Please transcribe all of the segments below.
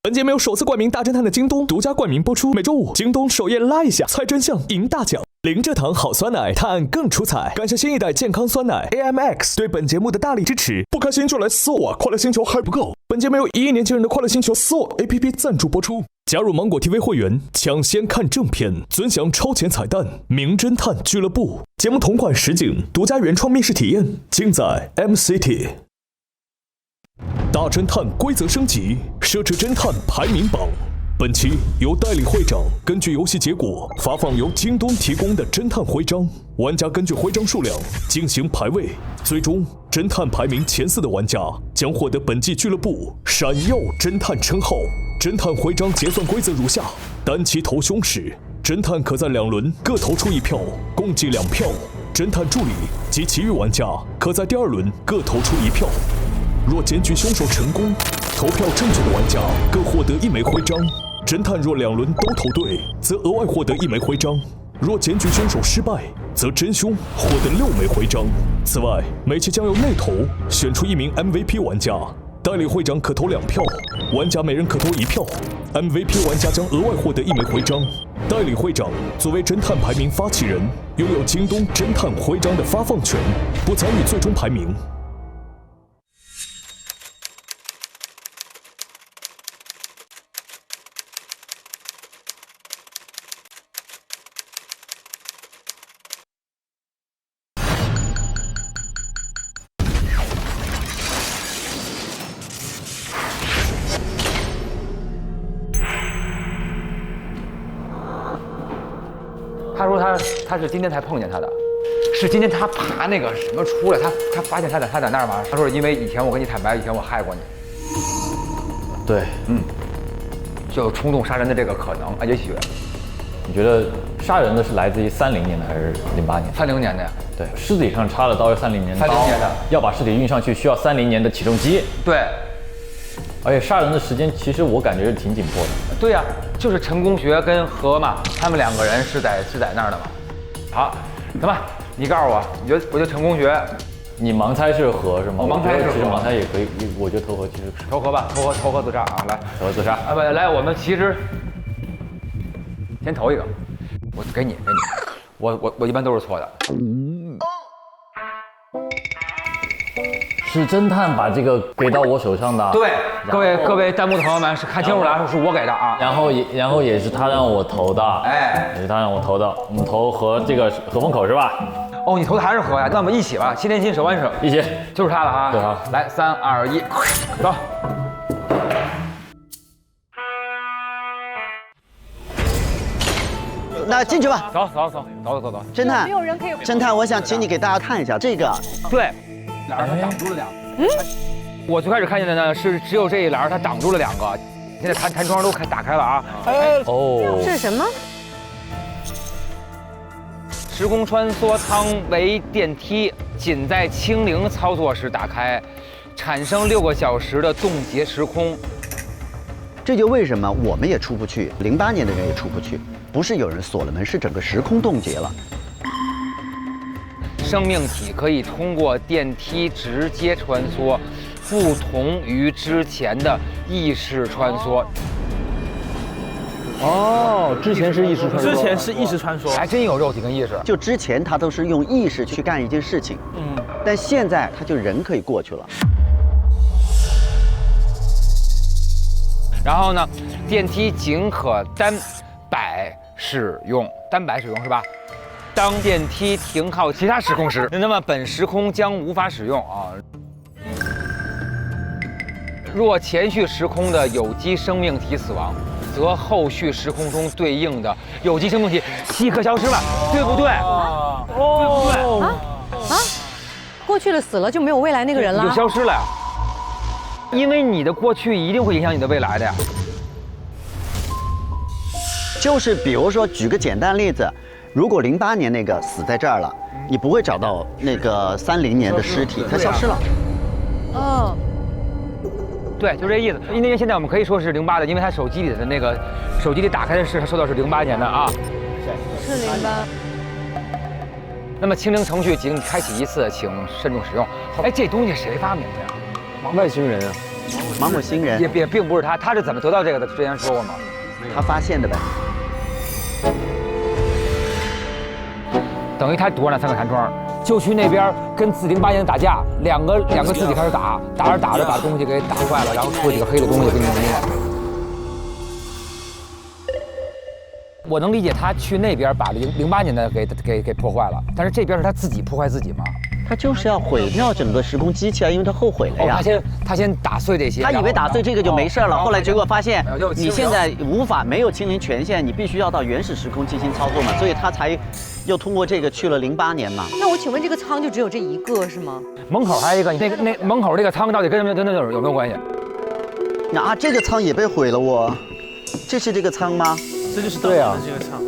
本节目由首次冠名大侦探的京东独家冠名播出，每周五京东首页拉一下，猜真相赢大奖。零蔗糖好酸奶，探案更出彩。感谢新一代健康酸奶 AMX 对本节目的大力支持。不开心就来撕我，快乐星球还不够。本节目由1亿年轻人的快乐星球撕我 APP 赞助播出。加入芒果 TV 会员，抢先看正片，尊享超前彩蛋。名侦探俱乐部节目同款实景独家原创密室体验，尽在 MCT。大侦探规则升级，设置侦探排名榜。本期由代理会长根据游戏结果发放由京东提供的侦探徽章，玩家根据徽章数量进行排位，最终侦探排名前4的玩家将获得本季俱乐部闪耀侦探称号。侦探徽章结算规则如下：单期投凶时，侦探可在2轮各投出1票，共计2票；侦探助理及其余玩家可在第2轮各投出1票。若检举凶手成功，投票正确的玩家各获得1枚徽章。侦探若2轮都投对，则额外获得1枚徽章；若检举凶手失败，则真凶获得6枚徽章。此外，每期将由内投选出1名 MVP 玩家，代理会长可投2票，玩家每人可投1票。MVP 玩家将额外获得1枚徽章。代理会长作为侦探排名发起人，拥有京东侦探徽章的发放权，不参与最终排名。他说他是今天才碰见他的，是今天他爬那个什么出来，他发现他在那儿吗？他说因为以前我跟你坦白，以前我害过你。对，就有冲动杀人的这个可能，也许。你觉得杀人的是来自于30年的还是08年？30年的呀。对，尸体上插的刀是30年的刀，要把尸体运上去需要30年的起重机。对。而且杀人的时间其实我感觉是挺紧迫的。对呀，就是陈公学跟何嘛，他们2个人是在那儿的嘛。好，怎么？你告诉我，我觉得陈公学，你盲猜是何是吗？我盲猜是何，其实盲猜也可以，我觉得投何其实投何吧，投何自杀啊！来，投何自杀啊不，来，我们其实先投一个，我给你，我一般都是错的。是侦探把这个给到我手上的。对，各位弹幕的朋友们，是看清楚了，是我给的啊。然后也是他让我投的，也是他让我投的。我们投和这个何风口是吧？哦，你投的还是何呀？那我们一起吧，心连心，手挽手，一起，就是他了啊。对啊，来，3、2、1，走。那进去吧。走。侦探，没有人可以。侦探，我想请你给大家看一下这个。对，栏它挡住了2个。我最开始看见的呢是只有这一栏它挡住了2个，现在弹窗都打开了啊。哦，这是什么？时空穿梭舱为电梯，仅在清零操作时打开，产生6个小时的冻结时空。这就为什么我们也出不去，08年的人也出不去，不是有人锁了门，是整个时空冻结了。生命体可以通过电梯直接穿梭，不同于之前的意识穿梭。哦，之前是意识穿梭，之前是意识穿梭，还真有肉体跟意识。就之前他都是用意识去干一件事情，但现在他就人可以过去了。然后呢，电梯仅可单摆使用是吧？当电梯停靠其他时空时，那么本时空将无法使用啊。若前续时空的有机生命体死亡，则后续时空中对应的有机生命体即可消失了，对不对？对不对？过去了死了就没有未来那个人了，就消失了呀。因为你的过去一定会影响你的未来的呀。就是比如说，举个简单例子，如果08年那个死在这儿了，你不会找到那个30年的尸体，它消失了。哦，对，就这意思。因为现在我们可以说是08的，因为他手机里的那个手机里打开的是他说到是08年的啊。是08。那么清零程序仅开启1次，请慎重使用。哎，这东西谁发明的呀？外星人啊，芒果星人也并不是他，他是怎么得到这个的？之前说过吗？他发现的呗。等于他夺了那3个弹窗，就去那边跟08年打架，两个自己开始打着把东西给打坏了，然后出几个黑的东西给你弄灭。我能理解他去那边把08年的给破坏了，但是这边是他自己破坏自己吗？他就是要毁掉整个时空机器啊，因为他后悔了呀。他先打碎这些，他以为打碎这个就没事了，后来结果发现你现在没有亲临权限，你必须要到原始时空进行操作嘛，所以他才又通过这个去了08年嘛。那我请问这个舱就只有这一个是吗？门口还有一个，那门口这个舱到底跟那有没有关系？啊，这个舱也被毁了这是这个舱吗？这就是对啊，这个舱。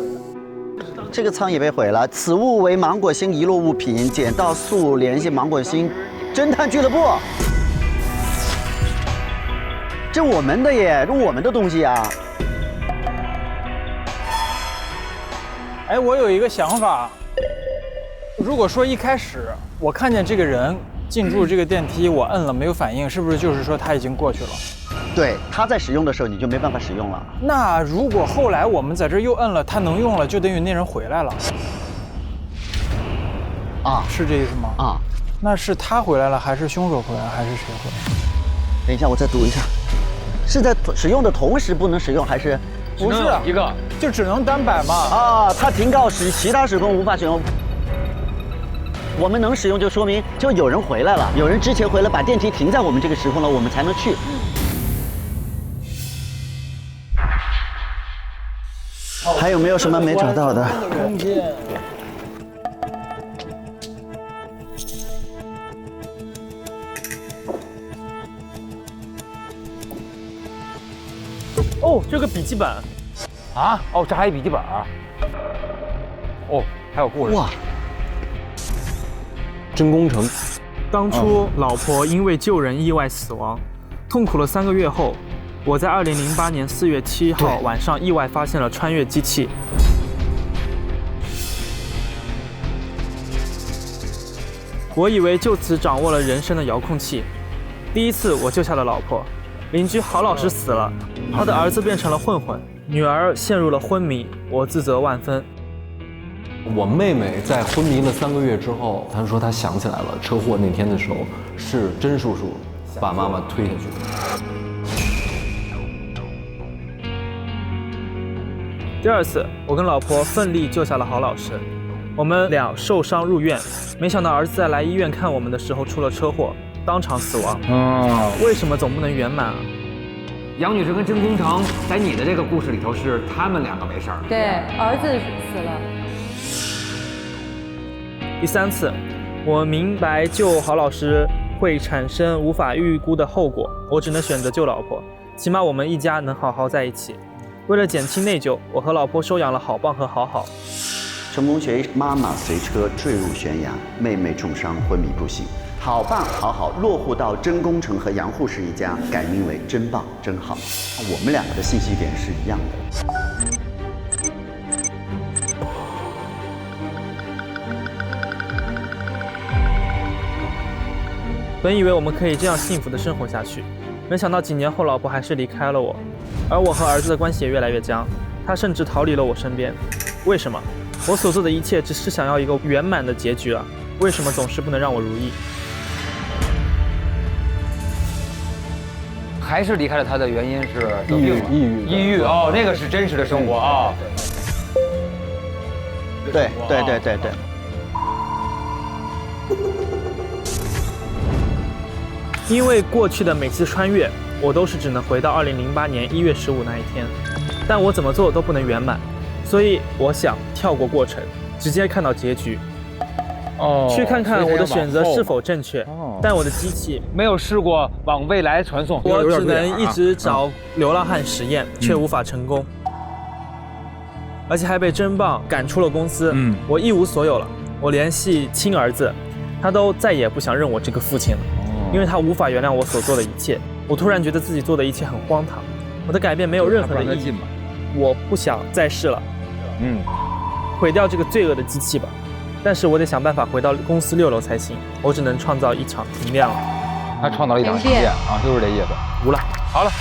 这个舱也被毁了。此物为芒果星遗落物品，捡到速联系芒果星侦探俱乐部。这我们的耶，这我们的东西啊。哎，我有一个想法，如果说一开始我看见这个人进入这个电梯，我摁了没有反应，是不是就是说他已经过去了？对，他在使用的时候你就没办法使用了。那如果后来我们在这又摁了，他能用了，就等于那人回来了。啊，是这意思吗？啊，那是他回来了，还是凶手回来，还是谁回来？等一下，我再读一下，是在使用的同时不能使用，还是？不是一个，就只能单摆嘛。啊，他停告时其他时空无法使用。我们能使用，就说明就有人回来了，有人之前回来把电梯停在我们这个时空了，我们才能去。还有没有什么没找到的？空间。哦，这个笔记本。啊？哦，这还有笔记本啊？哦，还有故事。哇！真工程。当初老婆因为救人意外死亡，痛苦了3个月后，我在2008年4月7号晚上意外发现了穿越机器。我以为就此掌握了人生的遥控器。第一次我救下了老婆，邻居郝老师死了，他的儿子变成了混混，女儿陷入了昏迷，我自责万分。我妹妹在昏迷了3个月之后，她说她想起来了，车祸那天的时候是甄叔叔把妈妈推下去的。第二次，我跟老婆奋力救下了郝老师，我们俩受伤入院，没想到儿子在来医院看我们的时候出了车祸，当场死亡。为什么总不能圆满啊？杨女士跟真工程在你的这个故事里头是他们2个没事儿，对，儿子死了。第3次，我明白救郝老师会产生无法预估的后果，我只能选择救老婆，起码我们一家能好好在一起。为了减轻内疚，我和老婆收养了郝棒和郝好。陈同学妈妈随车坠入悬崖，妹妹重伤昏迷不醒。郝棒、郝好落户到真工程和杨护士一家，改名为真棒、真好。我们2个的信息点是一样的。本以为我们可以这样幸福的生活下去，没想到几年后老婆还是离开了我，而我和儿子的关系也越来越僵，他甚至逃离了我身边。为什么？我所做的一切只是想要一个圆满的结局啊，为什么总是不能让我如意？还是离开了他的原因是抑郁哦，那个是真实的生活啊。对。因为过去的每次穿越，我都是只能回到2008年1月15那一天，但我怎么做都不能圆满，所以我想跳过过程，直接看到结局。去看看我的选择是否正确。但我的机器没有试过往未来传送，我只能一直找流浪汉实验，却无法成功，而且还被真棒赶出了公司。我一无所有了。我联系亲儿子，他都再也不想认我这个父亲了，因为他无法原谅我所做的一切。我突然觉得自己做的一切很荒唐，我的改变没有任何的意义。我不想再试了。毁掉这个罪恶的机器吧。但是我得想办法回到公司6楼才行，我只能创造一场停电了。他创造了一场神殿啊，就是这意思。无了，好了。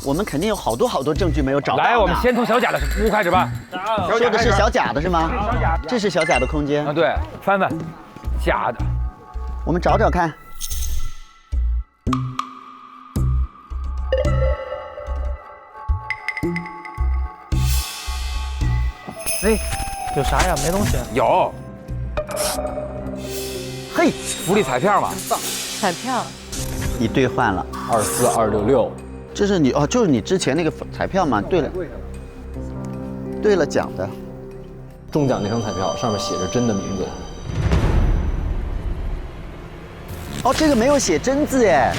我们肯定有好多证据没有找到。来，我们先从小贾的屋开始吧。说的是小贾的是吗？这是小贾的空间啊，对，翻翻，假的。我们找找看。哎，有啥呀？没东西。有。嘿，福利彩票嘛。彩票。你兑换了24266。这是你哦，就是你之前那个彩票嘛？对了，奖的。中奖那张彩票上面写着真的名字。哦，这个没有写真字哎。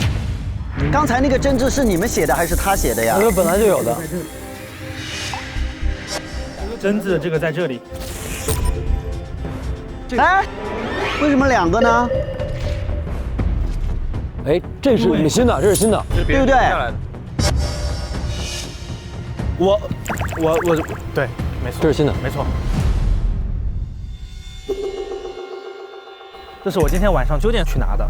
刚才那个真字是你们写的还是他写的呀？本来就有的。真字这个在这里。哎，为什么2个呢？哎，这是新的，这是新的，对不对？我，对，没错，这是新的，没错。这是我今天晚上9点去拿的，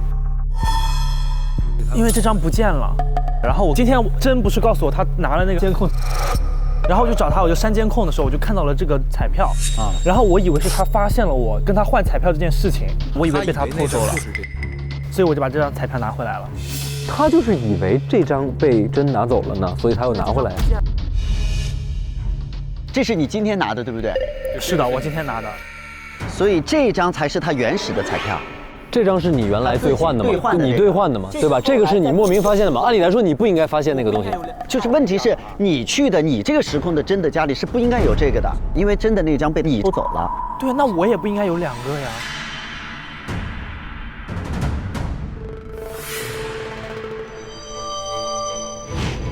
因为这张不见了。然后我今天真不是告诉我他拿了那个监控，然后我就找他，我就删监控的时候，我就看到了这个彩票啊。然后我以为是他发现了我跟他换彩票这件事情，我以为被他偷走了，所以我就把这张彩票拿回来了。他就是以为这张被真拿走了呢，所以他又拿回来。这是你今天拿的，对不对？是的，我今天拿的。所以这张才是他原始的彩票。这张是你原来兑换的吗？你兑换的吗？对吧？这个是你莫名发现的吗？按理来说你不应该发现那个东西。就是问题是你去的，你这个时空的真的家里是不应该有这个的，因为真的那张被你偷走了。对，那我也不应该有2个呀。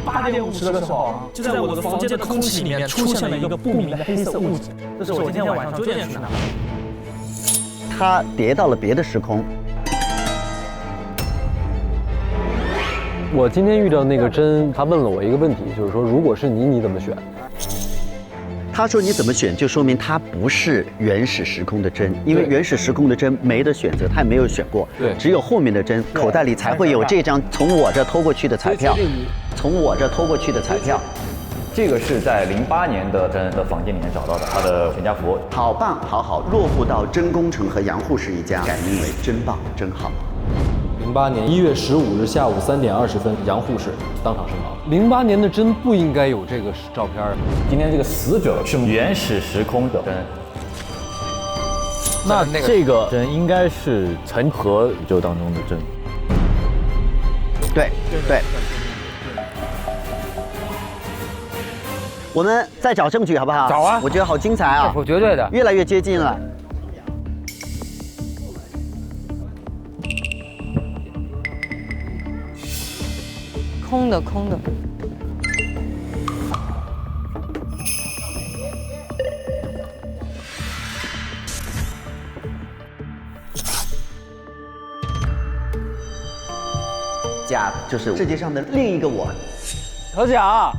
8点50的时候，就在我的房间的空气里面出现了一个不明的黑色物质。这是我今天晚上9点去拿的。他跌到了别的时空。我今天遇到那个真，他问了我一个问题，就是说，如果是你，你怎么选？他说你怎么选，就说明他不是原始时空的真，因为原始时空的真没得选择，他也没有选过，对，只有后面的真口袋里才会有这张从我这偷过去的彩票，从我这偷过去的彩票。这个是在08年的真的房间里面找到的，他的全家福。好棒，好好，落户到真工程和杨护士一家，改名为真棒，真好。 08年1月15日下午3点20分，杨护士当场身亡。08年的真不应该有这个照片。今天这个死者是原始时空的真，那这个真应该是陈和宇宙当中的真。对对。我们再找证据好不好？找啊！我觉得好精彩啊！我绝对的，越来越接近了。 空的，空的。甲就是世界上的另一个我。小贾，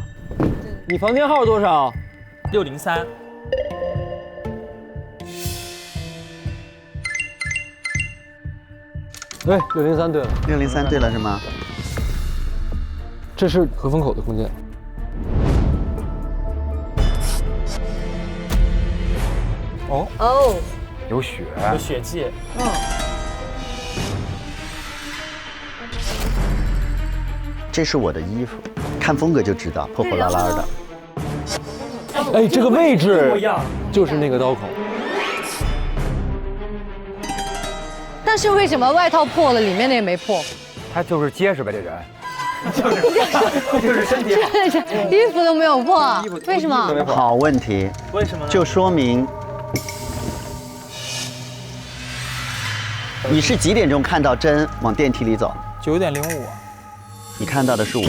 你房间号多少？603。对，603对了。603对了是吗？ 这是和风口的空间。哦哦，有血，有血迹。嗯。这是我的衣服，看风格就知道破破烂烂的。哎，这个位置就是那个刀孔。但是为什么外套破了，里面的也没破？他就是结实呗，这人。 就是身体好，衣服都没有破，为什么？好问题，为什么呢？就说明你是几点钟看到真往电梯里走？9点05。你看到的是我。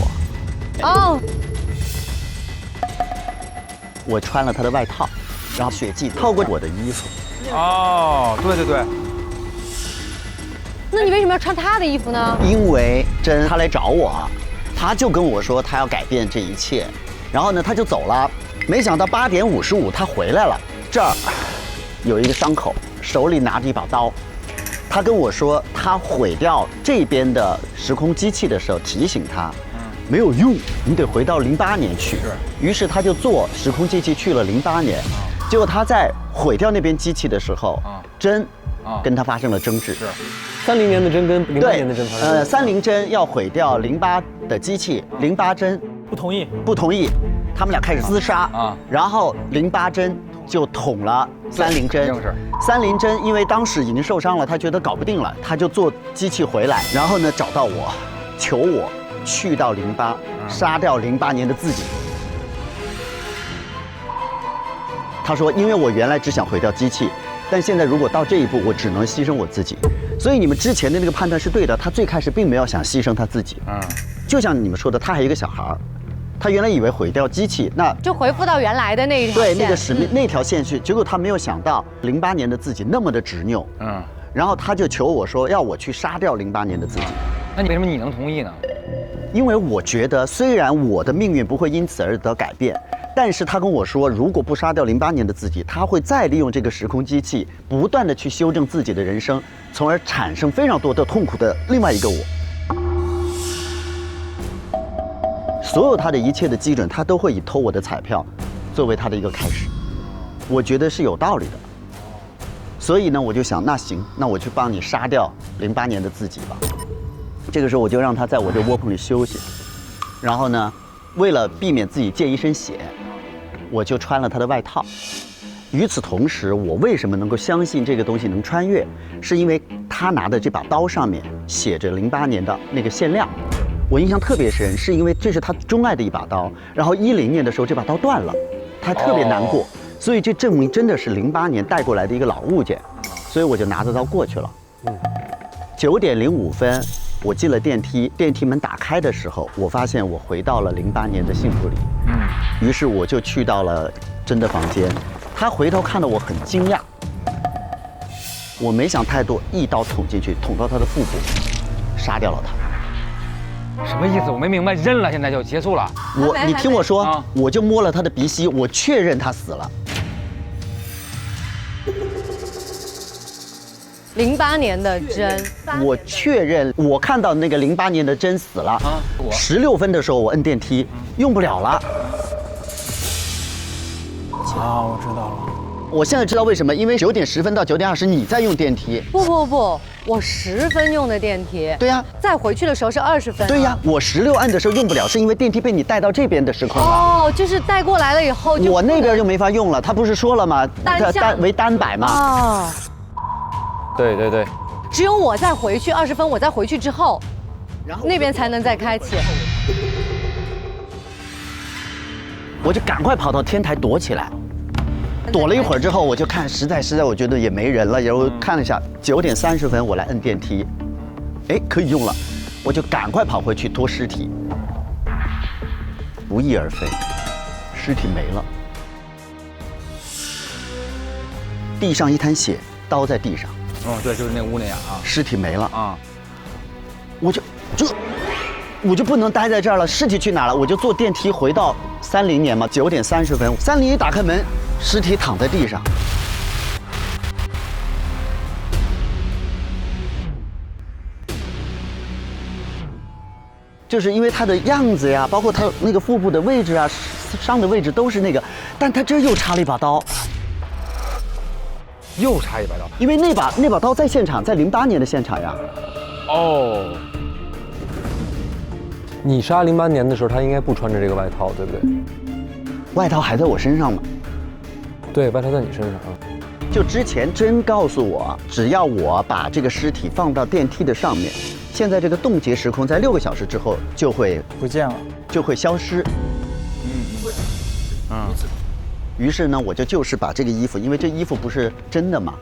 哦。我穿了他的外套，然后血迹透过我的衣服。哦，对对对。 那你为什么要穿他的衣服呢？因为真他来找我，他就跟我说他要改变这一切，然后呢他就走了。没想到8点55他回来了，这儿有一个伤口，手里拿着一把刀，他跟我说，他毁掉这边的时空机器的时候，提醒他，没有用，你得回到08年去。于是他就坐时空机器去了08年，结果他在毁掉那边机器的时候，真跟他发生了争执。30年的针跟08年的针发生30针要毁掉08的机器，08针不同意，他们俩开始厮杀然后08针就捅了30针。30针因为当时已经受伤了，他觉得搞不定了，他就坐机器回来，然后呢找到我，求我去到08，杀掉08年的自己。他说，因为我原来只想毁掉机器，但现在如果到这一步，我只能牺牲我自己。所以你们之前的那个判断是对的，他最开始并没有想牺牲他自己。就像你们说的，他还有一个小孩儿，他原来以为毁掉机器，那就回复到原来的那一条线，对那个使命那条线去，结果他没有想到08年的自己那么的执拗，然后他就求我说要我去杀掉08年的自己。那你为什么你能同意呢？因为我觉得虽然我的命运不会因此而得改变，但是他跟我说，如果不杀掉08年的自己，他会再利用这个时空机器，不断的去修正自己的人生，从而产生非常多的痛苦的另外一个我。所有他的一切的基准，他都会以偷我的彩票作为他的一个开始，我觉得是有道理的。所以呢，我就想，那行，那我去帮你杀掉08年的自己吧。这个时候我就让他在我这窝棚里休息，然后呢，为了避免自己溅一身血，我就穿了他的外套。与此同时，我为什么能够相信这个东西能穿越，是因为他拿的这把刀上面写着08年的那个限量。我印象特别深，是因为这是他钟爱的一把刀，然后10年的时候这把刀断了，他特别难过，所以这证明真的是08年带过来的一个老物件，所以我就拿着刀过去了。9点05分，我进了电梯，电梯门打开的时候，我发现我回到了08年的幸福里。于是我就去到了真的房间，他回头看到我很惊讶，我没想太多，一刀捅进去，捅到他的腹部，杀掉了他。什么意思？我没明白，认了，现在就结束了。你听我说，我就摸了他的鼻息，我确认他死了。08年的针，我确认，我看到那个08年的针死了。16分的时候我摁电梯，用不了了。我知道了。我现在知道为什么，因为9点10分到9点20你在用电梯。不，我10分用的电梯。对呀，再回去的时候是20分。对呀，我16按的时候用不了，是因为电梯被你带到这边的时空了。哦，就是带过来了以后就。我那边就没法用了，他不是说了吗？为单摆嘛。啊。对。只有我再回去20分，我再回去之后，然后那边才能再开启。我就赶快跑到天台躲起来。躲了一会儿之后，我就看，实在，我觉得也没人了，然后看了一下，9点30分我来摁电梯，哎，可以用了，我就赶快跑回去拖尸体，不翼而飞，尸体没了，地上一滩血，刀在地上，对，就是那屋那样啊，尸体没了啊，我就不能待在这儿了，尸体去哪了？我就坐电梯回到30年嘛，9点30分，30一打开门。尸体躺在地上，就是因为他的样子呀，包括他那个腹部的位置啊，伤的位置都是那个，但他这又插了一把刀，又插一把刀，因为那把刀在现场，在08年的现场呀。哦，你杀08年的时候，他应该不穿着这个外套，对不对？外套还在我身上吗？对，外套在你身上啊。就之前真告诉我，只要我把这个尸体放到电梯的上面，现在这个冻结时空在6个小时之后就会不见了，就会消失。于是呢，我就是把这个衣服，因为这衣服不是真的嘛，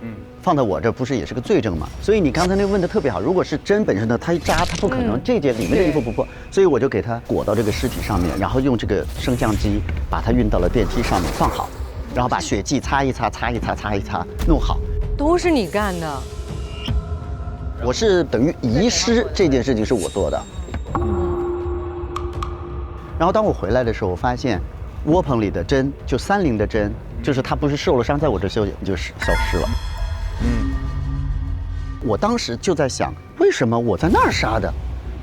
放到我这不是也是个罪证嘛？所以你刚才那个问的特别好，如果是针本身的，它一扎，它不可能这件里面的衣服不破，所以我就给它裹到这个尸体上面，然后用这个升降机把它运到了电梯上面放好。然后把血迹擦一擦，弄好，都是你干的。我是等于遗失这件事情是我做的。然后当我回来的时候，我发现窝棚里的针，就30的针，就是他不是受了伤，在我这就消失了。我当时就在想，为什么我在那儿杀的，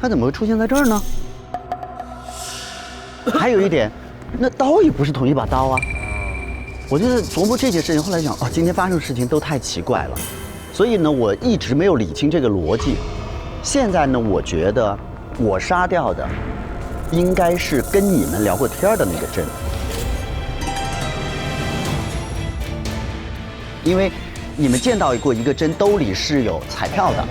他怎么会出现在这儿呢？还有一点，那刀也不是同一把刀啊。我就在琢磨这件事情，后来想，今天发生的事情都太奇怪了，所以呢，我一直没有理清这个逻辑。现在呢，我觉得我杀掉的应该是跟你们聊过天的那个针，因为你们见到过一个针兜里是有彩票的。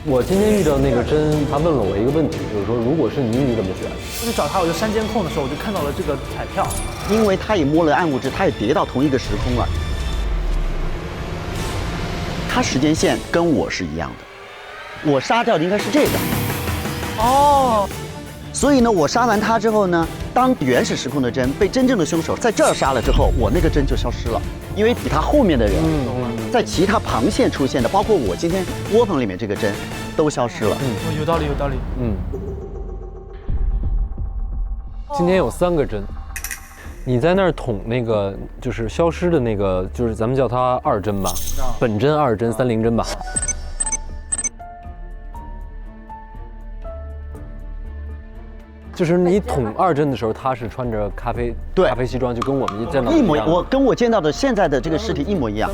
我今天遇到那个针，他问了我一个问题，就是说，如果是你怎么选？我去找他，我就删监控的时候，我就看到了这个彩票。因为他也摸了暗物质，他也叠到同一个时空了。他时间线跟我是一样的，我杀掉的应该是这个。哦。所以呢，我杀完他之后呢，当原始时空的针被真正的凶手在这儿杀了之后，我那个针就消失了，因为比他后面的人，在其他旁线出现的，包括我今天窝棚里面这个针，都消失了。有道理，有道理。今天有3个针，你在那儿捅那个就是消失的那个，就是咱们叫它2针吧，本针、2针、30针吧。就是你捅2针的时候，他是穿着咖啡西装，就跟我们见到的一模，我跟我见到的现在的这个尸体一模一样。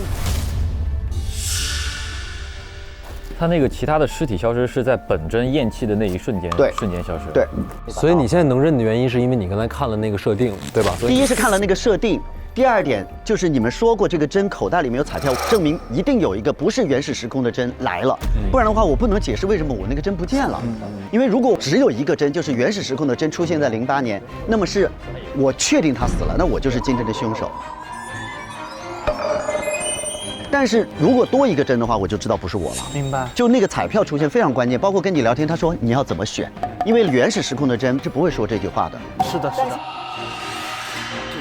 他那个其他的尸体消失是在本真咽气的那一瞬间，瞬间消失。对，所以你现在能认的原因是因为你刚才看了那个设定，对吧？第一是看了那个设定，第二点就是你们说过这个针口袋里面有彩票，证明一定有一个不是原始时空的针来了，不然的话我不能解释为什么我那个针不见了。因为如果只有一个针，就是原始时空的针出现在08年，那么是我确定他死了，那我就是真正的凶手。但是如果多一个针的话，我就知道不是我了。明白。就那个彩票出现非常关键，包括跟你聊天，他说你要怎么选，因为原始时空的针是不会说这句话的。是的，是的。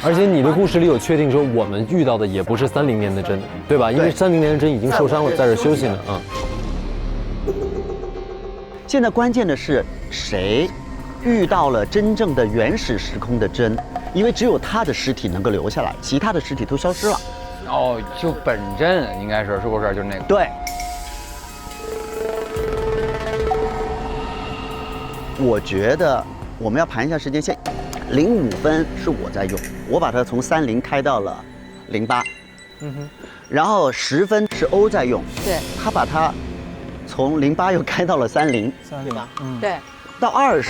而且你的故事里有确定说我们遇到的也不是30年的针，对吧？因为30年的针已经受伤了，在这休息呢。现在关键的是谁遇到了真正的原始时空的针，因为只有他的尸体能够留下来，其他的尸体都消失了。哦，就本真应该是不是？就是那个。对。我觉得我们要盘一下时间线，05分是我在用，我把它从30开到了08。然后10分是欧在用，对，他把它从08又开到了30，对，到20，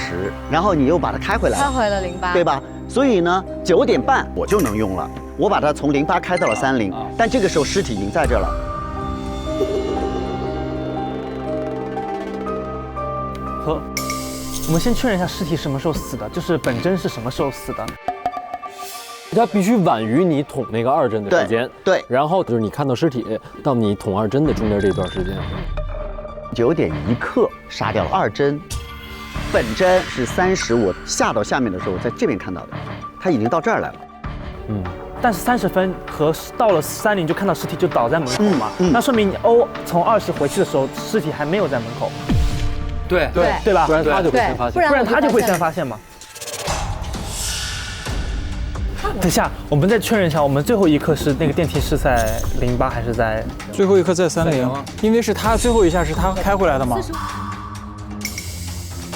然后你又把它开回来，开回了08，对吧？所以呢，9点半我就能用了。我把它从08开到了30，但这个时候尸体已经在这了。我们先确认一下尸体什么时候死的，就是本真是什么时候死的？它必须晚于你捅那个2针的时间。对。然后就是你看到尸体到你捅2针的中间这段时间。9点1刻杀掉了2针，本真是30，我下到下面的时候我在这边看到的，他已经到这儿来了。但是30分和到了30就看到尸体就倒在门口嘛，那说明你欧从20回去的时候，尸体还没有在门口。对吧？不然他就会先发现，不然他就会先发现嘛。等下，我们再确认一下，我们最后一刻是那个电梯是在08还是在最后一刻在30？因为是他最后一下是他开回来的嘛，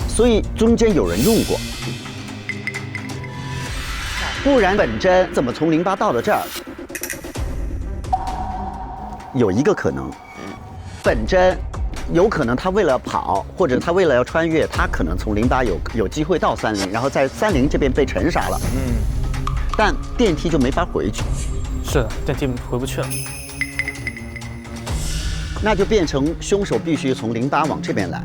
所以中间有人用过。不然本真怎么从08到了这儿？有一个可能，本真有可能他为了跑，或者他为了要穿越，他可能从08有机会到30，然后在30这边被陈杀了。但电梯就没法回去。是的，电梯回不去了。那就变成凶手必须从08往这边来。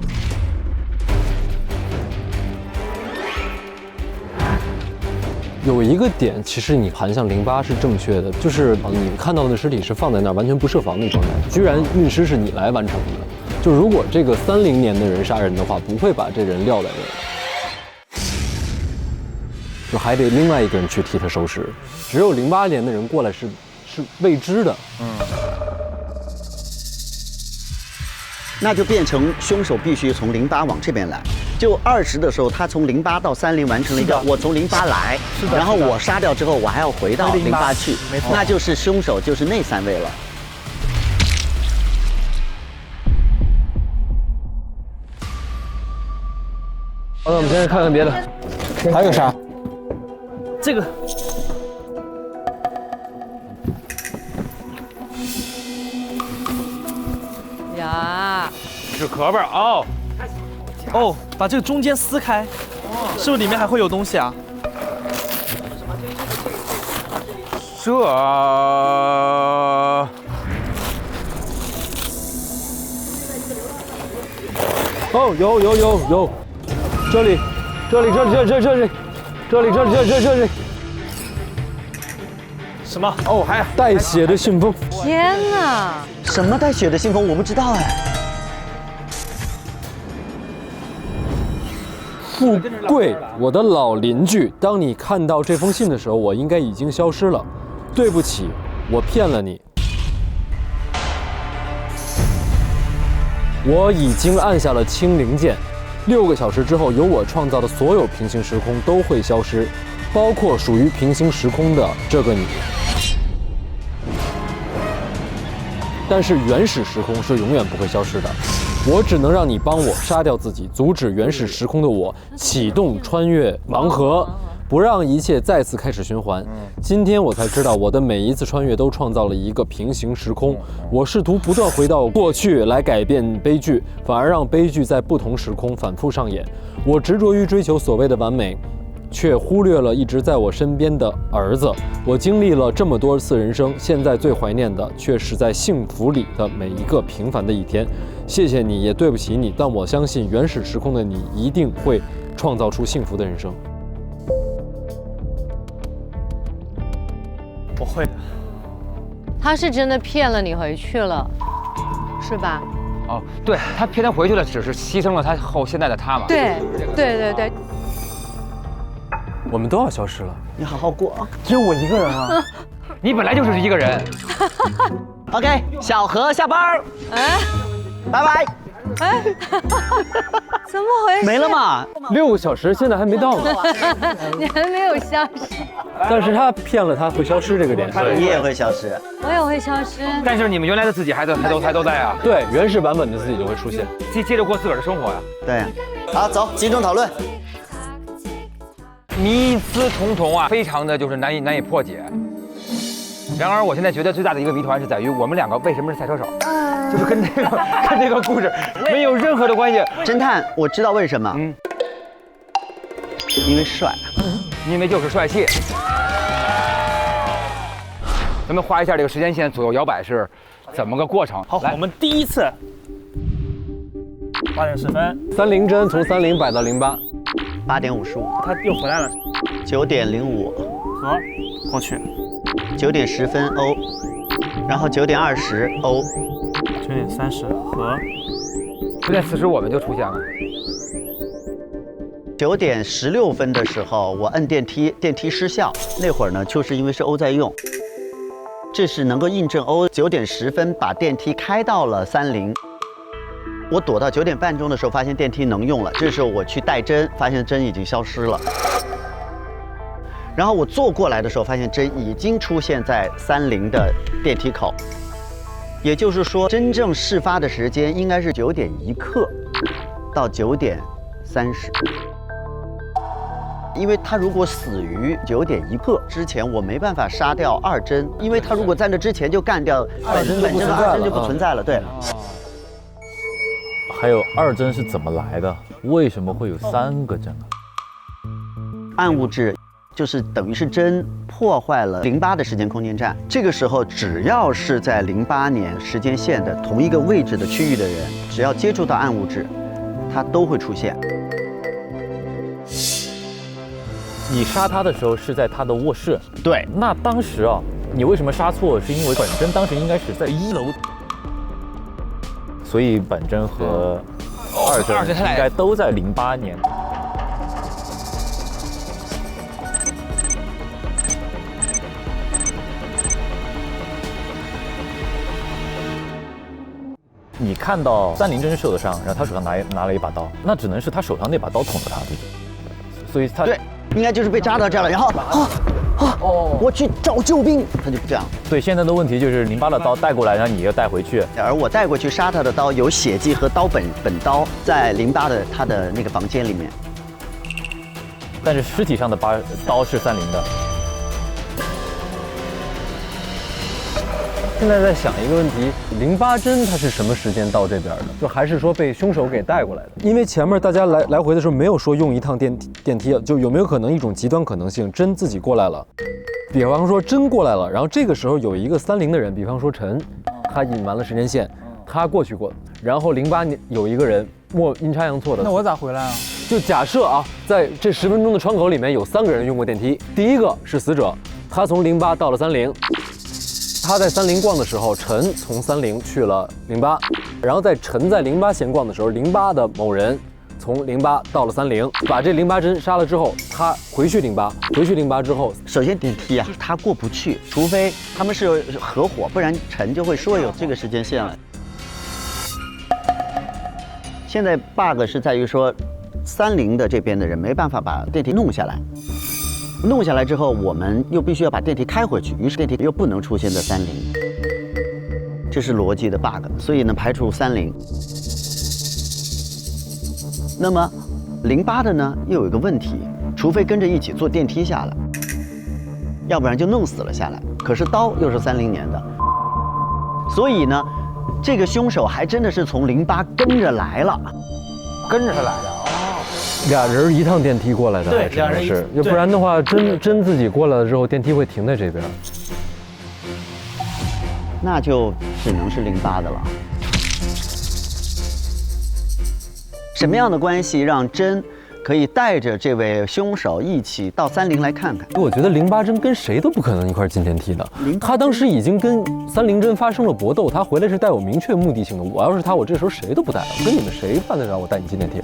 有一个点，其实你盘向08是正确的，就是你看到的尸体是放在那儿完全不设防的状态，居然运尸是你来完成的。就如果这个30年的人杀人的话，不会把这人撂在这儿，就还得另外一个人去替他收尸。只有08年的人过来是未知的。那就变成凶手必须从08往这边来。就20的时候，他从08到30完成了一个，我从08来，然后我杀掉之后，我还要回到08去，那就是凶手就是那3位了。好的，我们先看看别的，还有啥？这个呀，纸壳儿哦，哦，把这个中间撕开，是不是里面还会有东西啊？这哦，有，这里，什么？哦还带血的信封。天哪！什么带血的信封？我不知道哎。富贵，我的老邻居，当你看到这封信的时候，我应该已经消失了。对不起，我骗了你。我已经按下了清零键，6个小时之后，由我创造的所有平行时空都会消失，包括属于平行时空的这个你。但是原始时空是永远不会消失的。我只能让你帮我杀掉自己，阻止原始时空的我启动穿越盲盒，不让一切再次开始循环。今天我才知道，我的每一次穿越都创造了一个平行时空。我试图不断回到过去来改变悲剧，反而让悲剧在不同时空反复上演。我执着于追求所谓的完美，却忽略了一直在我身边的儿子。我经历了这么多次人生，现在最怀念的却是在幸福里的每一个平凡的一天。谢谢你，也对不起你，但我相信原始时空的你一定会创造出幸福的人生。我会的。他是真的骗了你回去了，是吧？哦，对他骗他回去了，只是牺牲了他现在的他嘛。对，我们都要消失了，你好好过啊。只有我一个人啊。你本来就是一个人。OK， 小何下班，拜拜。怎么回事？没了嘛？6个小时现在还没到呢。你还没有消失，但是他骗了他会消失这个点，你也会消失。我也会消失。但是你们原来的自己还都在啊。对，原始版本的自己就会出现，接着过自个儿的生活呀。对，好，走，集中讨论。迷思重重啊，非常的就是难以破解。然而，我现在觉得最大的一个谜团是在于我们两个为什么是赛车手，就是跟这个故事没有任何的关系。侦探，我知道为什么。因为帅。因为就是帅气。咱们画一下这个时间线左右摇摆是怎么个过程？好，我们第一次8点10分30帧从30摆到08。8点55，他又回来了。9点05，和过去。9点10分 O， 然后9点20 O， 9点30和9点40我们就出现了。9点16分的时候，我摁电梯，电梯失效。那会儿呢，就是因为是 O 在用，这是能够印证 O。9点10分把电梯开到了30。我躲到9点半钟的时候，发现电梯能用了。这时候我去带针，发现针已经消失了。然后我坐过来的时候，发现针已经出现在30的电梯口。也就是说，真正事发的时间应该是9点1刻到9点30。因为他如果死于9点1刻之前，我没办法杀掉2针，因为他如果在那之前就干掉2针，本身的2针就不存在了。对。还有2针是怎么来的？为什么会有3个针啊？暗物质就是等于是针破坏了08的时间空间站。这个时候，只要是在08年时间线的同一个位置的区域的人，只要接触到暗物质，它都会出现。你杀他的时候是在他的卧室。对。那当时啊，你为什么杀错？是因为本针当时应该是在1楼。所以本针和2针应该都在08年。你看到30针受的伤，然后他手上拿了一把刀，那只能是他手上那把刀捅的他，对不对？所以他对，应该就是被扎到这儿了，然后我去找救兵，他就这样。对，现在的问题就是08的刀带过来，然后你又带回去，而我带过去杀他的刀有血迹和刀本刀在08的他的那个房间里面。但是尸体上的刀是30的。现在在想一个问题，08针它是什么时间到这边的？就还是说被凶手给带过来的？因为前面大家来回的时候没有说用一趟电梯，就有没有可能一种极端可能性，真自己过来了？比方说真过来了，然后这个时候有一个30的人，比方说陈，他隐瞒了时间线，他过去过，然后08年有一个人阴差阳错的，那我咋回来啊？就假设啊，在这10分钟的窗口里面有3个人用过电梯，第一个是死者，他从08到了30。他在30逛的时候，陈从30去了08，然后在陈在08闲逛的时候，08的某人从08到了30，把这08针杀了之后，他回去08之后，首先电梯啊，他过不去，除非他们是合伙，不然陈就会说有这个时间线了。现在 bug 是在于说，30的这边的人没办法把电梯弄下来。弄下来之后，我们又必须要把电梯开回去，于是电梯又不能出现在30，这是逻辑的 bug， 所以呢排除30。那么08的呢又有一个问题，除非跟着一起坐电梯下来，要不然就弄死了下来。可是刀又是30年的，所以呢，这个凶手还真的是从08跟着来了，跟着他来的。俩人一趟电梯过来的，对，俩人是，要不然的话，真自己过来了之后，电梯会停在这边，那就只能是08的了。什么样的关系让真可以带着这位凶手一起到30来看看？我觉得08针跟谁都不可能一块进电梯的。他当时已经跟30针发生了搏斗，他回来是带有明确目的性的。我要是他，我这时候谁都不带了，我跟你们谁犯得着我带你进电梯？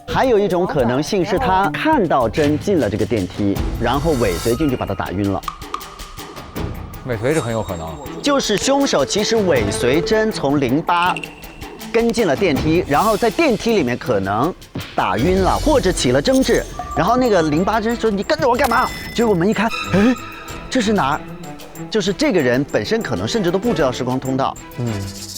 还有一种可能性是他看到真进了这个电梯，然后尾随进去把他打晕了。尾随是很有可能，就是凶手其实尾随真从08跟进了电梯，然后在电梯里面可能打晕了，或者起了争执，然后那个08真说你跟着我干嘛？结果我们一看，哎，这是哪儿？就是这个人本身可能甚至都不知道时光通道，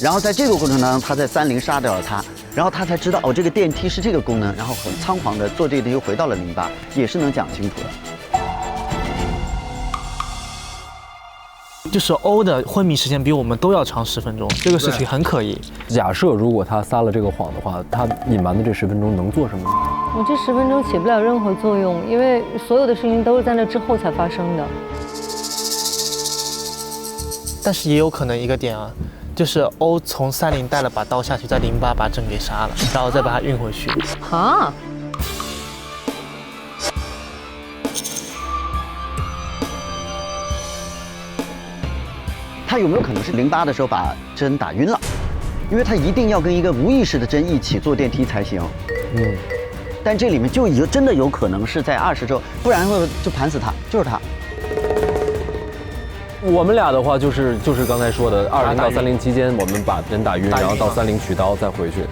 然后在这个过程当中，他在30杀掉了他，然后他才知道哦，这个电梯是这个功能，然后很仓皇的坐这个电梯回到了08，也是能讲清楚的。就是欧的昏迷时间比我们都要长10分钟，这个事情很可疑。假设如果他撒了这个谎的话，他隐瞒的这10分钟能做什么呢？我这10分钟起不了任何作用，因为所有的事情都是在那之后才发生的。但是也有可能一个点啊，就是欧从30带了把刀下去，在08把真给杀了，然后再把他运回去。啊？他有没有可能是08的时候把真打晕了？因为他一定要跟一个无意识的真一起坐电梯才行。但这里面就真的有可能是在20周，不然会就盘死他，就是他。我们俩的话就是刚才说的20到30期间，我们把人打晕，然后到30取刀再回去。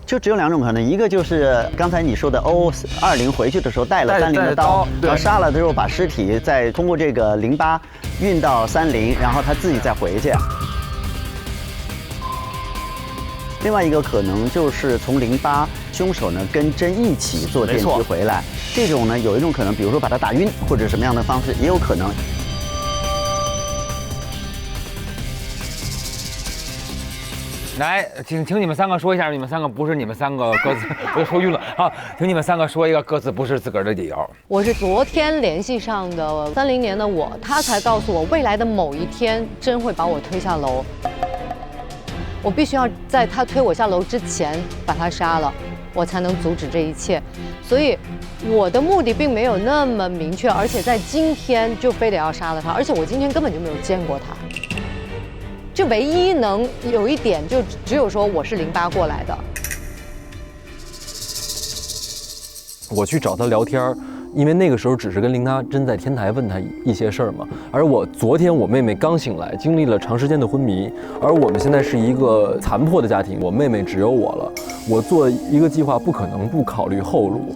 就只有2种可能，一个就是刚才你说的欧20回去的时候带了30的刀，然后杀了之后把尸体再通过这个08运到30，然后他自己再回去。另外一个可能就是从08凶手呢跟真一起坐电梯回来，这种呢有一种可能，比如说把他打晕或者什么样的方式也有可能。来，请你们3个说一下，你们3个不是你们3个各自，我说晕了啊，请你们3个说一个各自不是自个儿的理由。我是昨天联系上的30年的我，他才告诉我未来的某一天真会把我推下楼。我必须要在他推我下楼之前把他杀了，我才能阻止这一切。所以我的目的并没有那么明确，而且在今天就非得要杀了他，而且我今天根本就没有见过他。就唯一能有一点，就只有说我是08过来的。我去找他聊天，因为那个时候只是跟08真在天台问他一些事儿嘛。而我昨天我妹妹刚醒来，经历了长时间的昏迷，而我们现在是一个残破的家庭，我妹妹只有我了。我做一个计划不可能不考虑后路。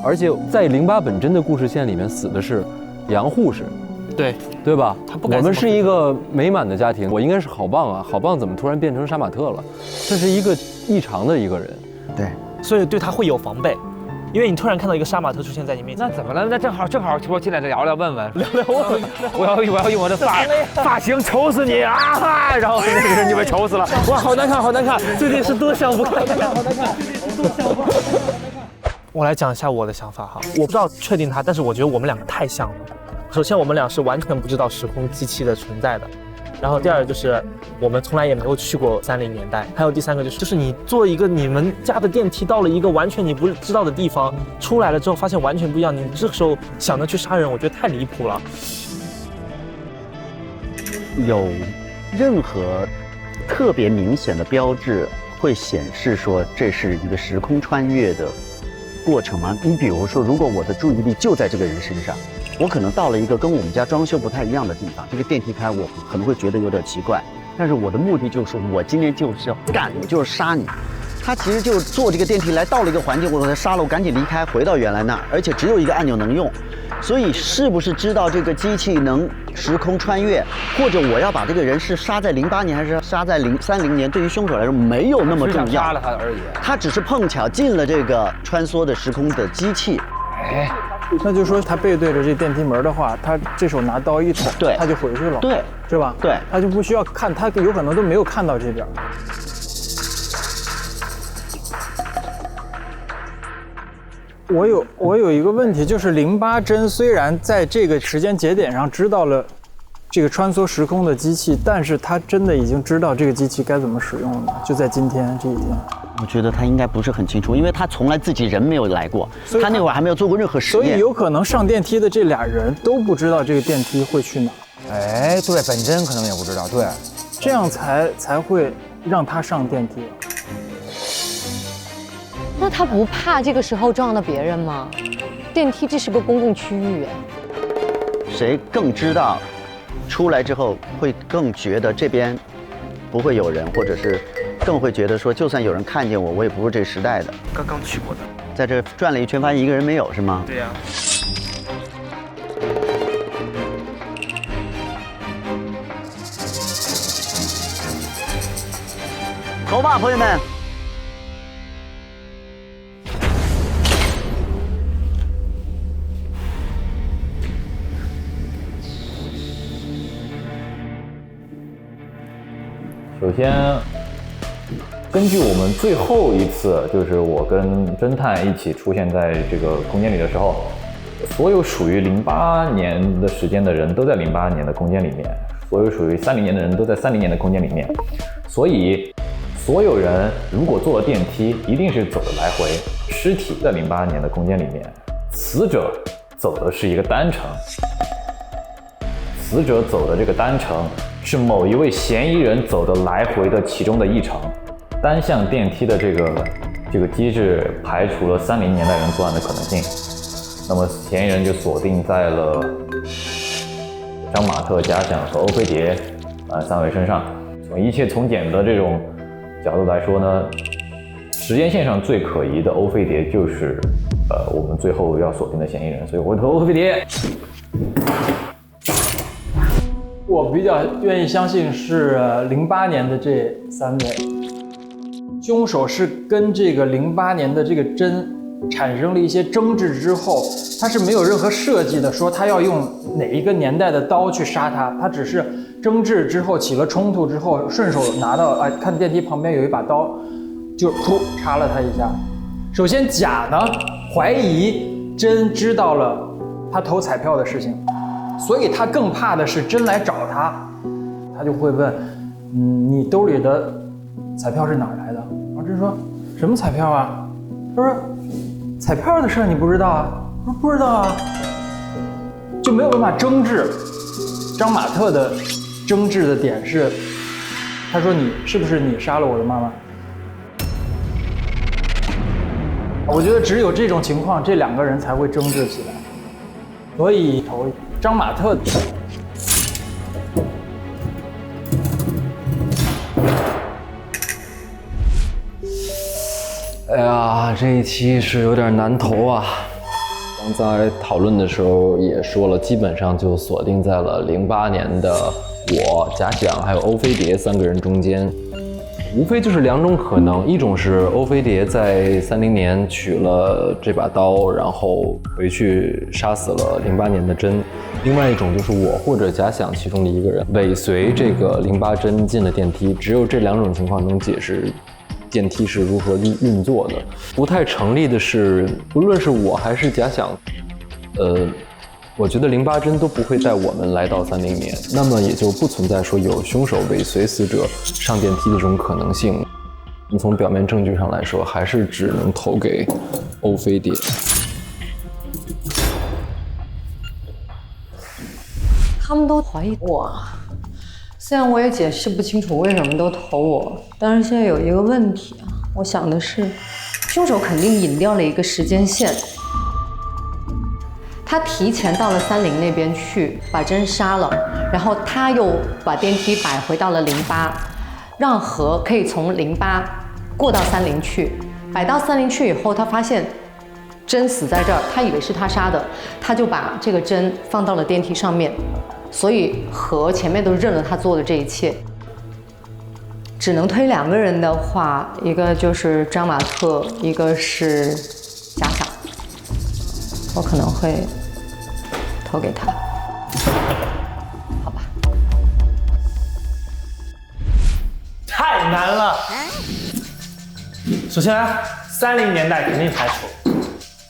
而且在08本真的故事线里面死的是杨护士。对吧？不该我们是一个美满的家庭，我应该是好棒啊，好棒怎么突然变成杀马特了？这是一个异常的一个人。对，所以对他会有防备。因为你突然看到一个杀马特出现在你面前，那怎么了？那正好说进来聊聊问问，我要用我的发型愁死你啊！然后那个人就被愁死了。哇，好难看，好难看，最近是多想不开，好难看，多想不开。我来讲一下我的想法哈，我不知道确定他，但是我觉得我们两个太像了。首先，我们俩是完全不知道时空机器的存在的。然后第二个就是我们从来也没有去过30年代，还有第三个就是你坐一个你们家的电梯到了一个完全你不知道的地方，出来了之后发现完全不一样，你这个时候想着去杀人，我觉得太离谱了。有任何特别明显的标志会显示说这是一个时空穿越的过程吗？你比如说，如果我的注意力就在这个人身上，我可能到了一个跟我们家装修不太一样的地方，这个电梯开，我可能会觉得有点奇怪，但是我的目的就是我今天就是要干，我就是杀你。他其实就坐这个电梯来到了一个环境，我给他杀了，我赶紧离开，回到原来那儿，而且只有一个按钮能用。所以是不是知道这个机器能时空穿越，或者我要把这个人是杀在08年还是杀在30年，对于凶手来说没有那么重要，杀了他而已。他只是碰巧进了这个穿梭的时空的机器。哎，那就说他背对着这电梯门的话，他这手拿刀一捅，对，他就回去了，对，是吧？对，他就不需要看，他有可能都没有看到这边。我有一个问题，就是08真虽然在这个时间节点上知道了这个穿梭时空的机器，但是他真的已经知道这个机器该怎么使用了，就在今天这一天。我觉得他应该不是很清楚，因为他从来自己人没有来过，他那会儿还没有做过任何实验，所以有可能上电梯的这俩人都不知道这个电梯会去哪。哎，对，本真可能也不知道，对，这样才会让他上电梯。那他不怕这个时候撞到别人吗？电梯这是个公共区域，谁更知道出来之后会更觉得这边不会有人，或者是更会觉得说就算有人看见我，我也不是这时代的。刚刚去过的，在这转了一圈发现一个人没有，是吗？对呀。投吧，朋友们。首先，根据我们最后一次，就是我跟侦探一起出现在这个空间里的时候，所有属于08年的时间的人都在08年的空间里面，所有属于30年的人都在30年的空间里面，所以所有人如果坐了电梯，一定是走的来回，尸体在08年的空间里面，死者走的是一个单程，死者走的这个单程是某一位嫌疑人走的来回的其中的一程。单向电梯的这个机制排除了30年代人作案的可能性，那么嫌疑人就锁定在了张马特、假想和欧菲蝶3位身上。从一切从简的这种角度来说呢，时间线上最可疑的欧菲蝶就是我们最后要锁定的嫌疑人，所以我会投欧菲蝶。我比较愿意相信是08年的这3位。凶手是跟这个08年的这个真产生了一些争执之后，他是没有任何设计的，说他要用哪一个年代的刀去杀他，他只是争执之后起了冲突之后，顺手拿到看电梯旁边有一把刀，就噗插了他一下。首先甲呢怀疑真知道了他投彩票的事情，所以他更怕的是真来找他，他就会问，你兜里的彩票是哪儿来的？然后真说什么彩票啊？他说彩票的事你不知道啊？我说不知道啊，就没有办法争执。张马特的争执的点是，他说你是不是你杀了我的妈妈？我觉得只有这种情况，这2个人才会争执起来。所以投张马特。哎呀，这一期是有点难投啊。刚才讨论的时候也说了，基本上就锁定在了08年的我、假想还有欧飞碟3个人中间。无非就是2种可能，一种是欧飞碟在30年取了这把刀，然后回去杀死了08年的真；另外一种就是我或者假想其中的一个人尾随这个08真进了电梯。只有这2种情况能解释电梯是如何运作的。不太成立的是，无论是我还是假想，我觉得08真都不会带我们来到30年，那么也就不存在说有凶手尾随死者上电梯的这种可能性。从表面证据上来说，还是只能投给欧飞碟。他们都怀疑我，虽然我也解释不清楚为什么都投我，但是现在有一个问题啊，我想的是，凶手肯定引掉了一个时间线。他提前到了30那边去，把真杀了，然后他又把电梯摆回到了08，让何可以从08过到30去。摆到30去以后，他发现真死在这儿，他以为是他杀的，他就把这个真放到了电梯上面，所以何前面都认了他做的这一切。只能推2个人的话，一个就是张马特，一个是假想，我可能会投给他，好吧？太难了。首先，30年代肯定排除。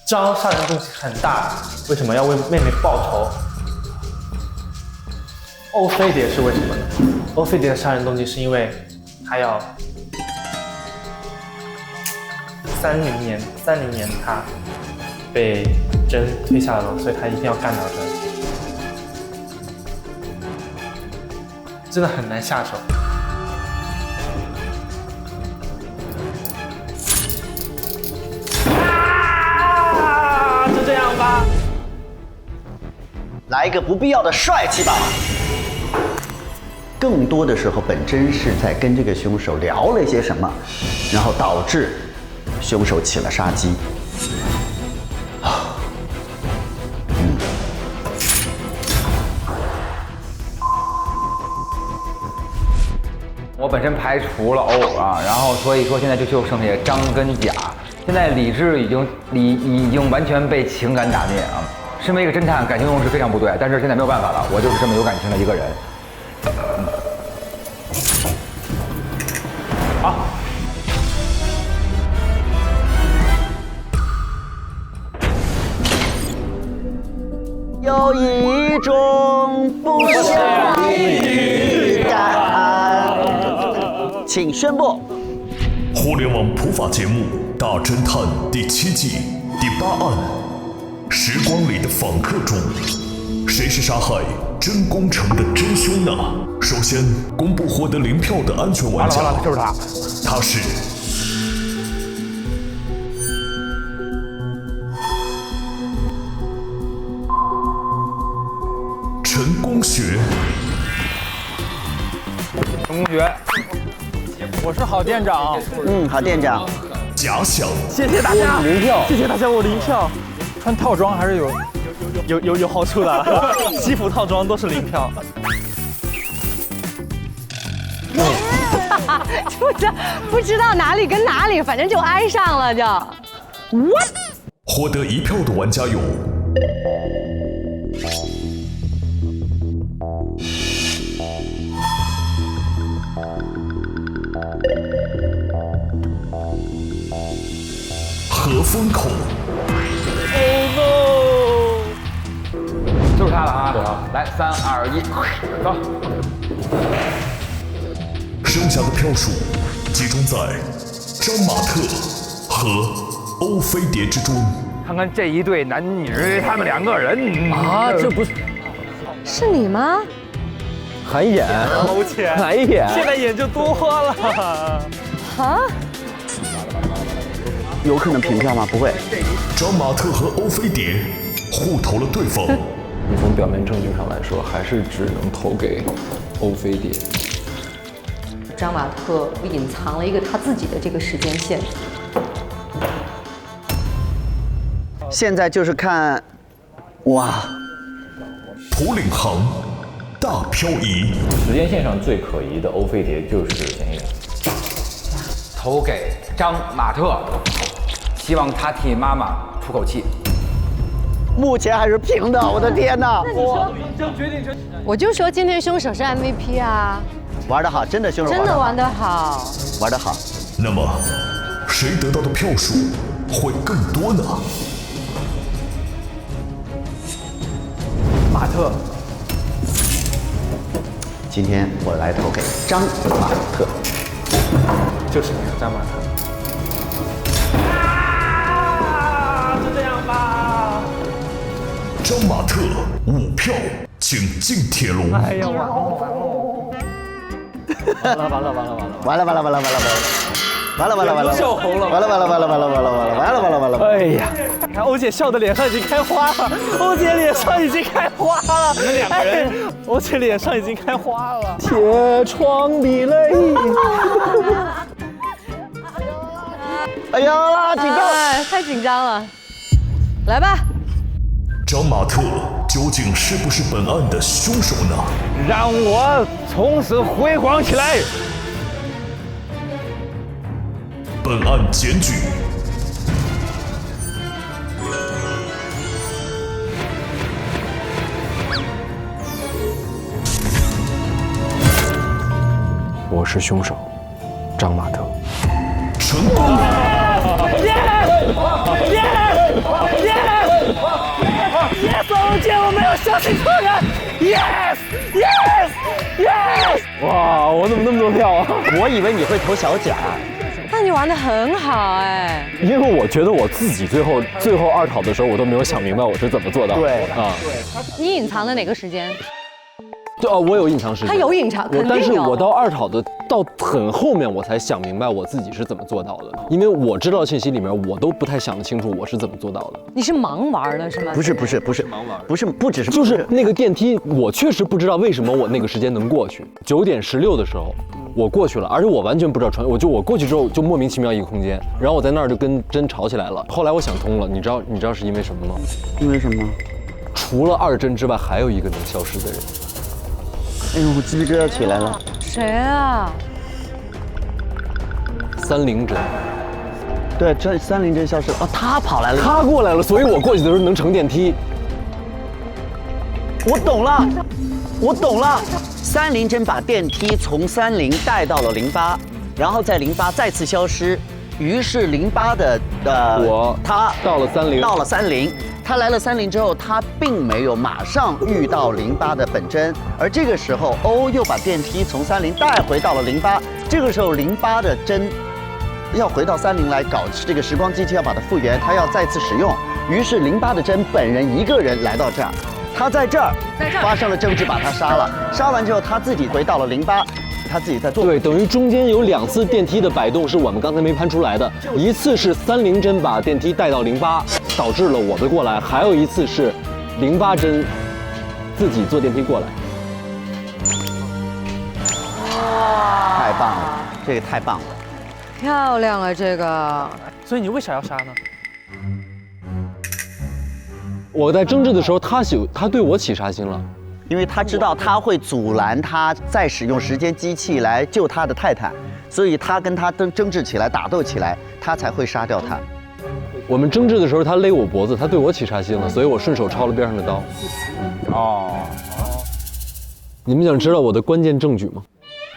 张杀人动机很大，为什么要为妹妹报仇？欧飞碟是为什么呢？欧飞碟的杀人动机是因为他要30年他被真推下了楼，所以他一定要干掉真。真的很难下手。就这样吧。来一个不必要的帅气吧。更多的时候，本真是在跟这个凶手聊了一些什么，然后导致凶手起了杀机。我本身排除了欧啊，然后所以说现在就剩下张跟贾。现在理智已经完全被情感打灭啊！身为一个侦探，感情用事非常不对，但是现在没有办法了，我就是这么有感情的一个人。好。有一种不祥的预感，请宣布。互联网普法节目《大侦探》第7季第8案：时光里的访客中，谁是杀害真宫城的真凶呢？首先公布获得0票的安全玩家，就是他，他是陈公学。陈公学，我是郝店长。郝店长。假想，谢谢大家，0票，谢谢大家，我0票。穿套装还是有好处的，西服套装都是0票。不知道哪里跟哪里，反正就挨上了就。获得1票的玩家有何风口。就是他了啊！来，3、2、1，走。剩下的票数集中在张马特和欧飞碟之中。看看这一对男女，他们2个人啊，这不是是你吗？还演？投钱，还演？现在演就多了。啊？有可能平票吗？不会。张马特和欧飞碟互投了对方。从表面证据上来说，还是只能投给欧飞碟。张马特隐藏了一个他自己的这个时间线。现在就是看，哇，图领航，大漂移。时间线上最可疑的欧飞碟就是嫌疑人。投给张马特，希望他替妈妈出口气。目前还是平的，我的天哪！我就说今天凶手是 MVP 啊，玩得好，真的凶手真的玩得好。玩得好。那么，谁得到的票数会更多呢？马特，今天我来投给张马特。就是你啊，张马特。就这样吧。张马特5票，请进铁笼。哎呀，完了！笑红了。哎呀，看欧姐笑的脸上已经开花了，欧姐脸上已经开花了。你们2个人，欧姐脸上已经开花了。铁窗的泪。哎呀，紧张！太紧张了，来吧。张马特究竟是不是本案的凶手呢？让我从此辉煌起来！本案检举。我是凶手，张马特。成功！欧姐，我没有相信错人。Yes！ 哇，我怎么那么多票啊？我以为你会投小贾。但你玩得很好哎。因为我觉得我自己最后2考的时候，我都没有想明白我是怎么做到的。对啊，你隐藏了哪个时间？对啊，我有隐藏时间。他有隐藏，肯定有。但是我到2考的到很后面，我才想明白我自己是怎么做到的。因为我知道的信息里面，我都不太想得清楚我是怎么做到的。你是盲玩的是吗？不是盲玩，不只是就是那个电梯，我确实不知道为什么我那个时间能过去。9点16的时候，我过去了，而且我完全不知道穿，我过去之后就莫名其妙一个空间，然后我在那儿就跟真吵起来了。后来我想通了，你知道是因为什么吗？因为什么？除了2真之外，还有一个能消失的人。哎呦，我鸡皮疙瘩起来了。谁啊？30真。对，这30真消失了。哦，他跑来了。他过来了，所以我过去的时候能乘电梯。我懂了。30真把电梯从30带到了08，然后在08再次消失，于是08的他到了30。他来了30之后，他并没有马上遇到08的本真，而这个时候欧又把电梯从30带回到了08，这个时候08的真要回到30来搞这个时光机器，要把它复原，他要再次使用，于是08的真本人一个人来到这儿，他在这儿发生了争执，把他杀了，杀完之后他自己回到了08。他自己在做，对，等于中间有2次电梯的摆动是我们刚才没盘出来的，一次是30真把电梯带到08，导致了我的过来，还有一次是08真自己坐电梯过来。太棒了，这个太棒了，漂亮了这个。所以你为啥要杀呢？我在争执的时候，他对我起杀心了。因为他知道他会阻拦他再使用时间机器来救他的太太，所以他跟他争执起来、打斗起来，他才会杀掉他。我们争执的时候，他勒我脖子，他对我起杀心了，所以我顺手抄了边上的刀。你们想知道我的关键证据吗？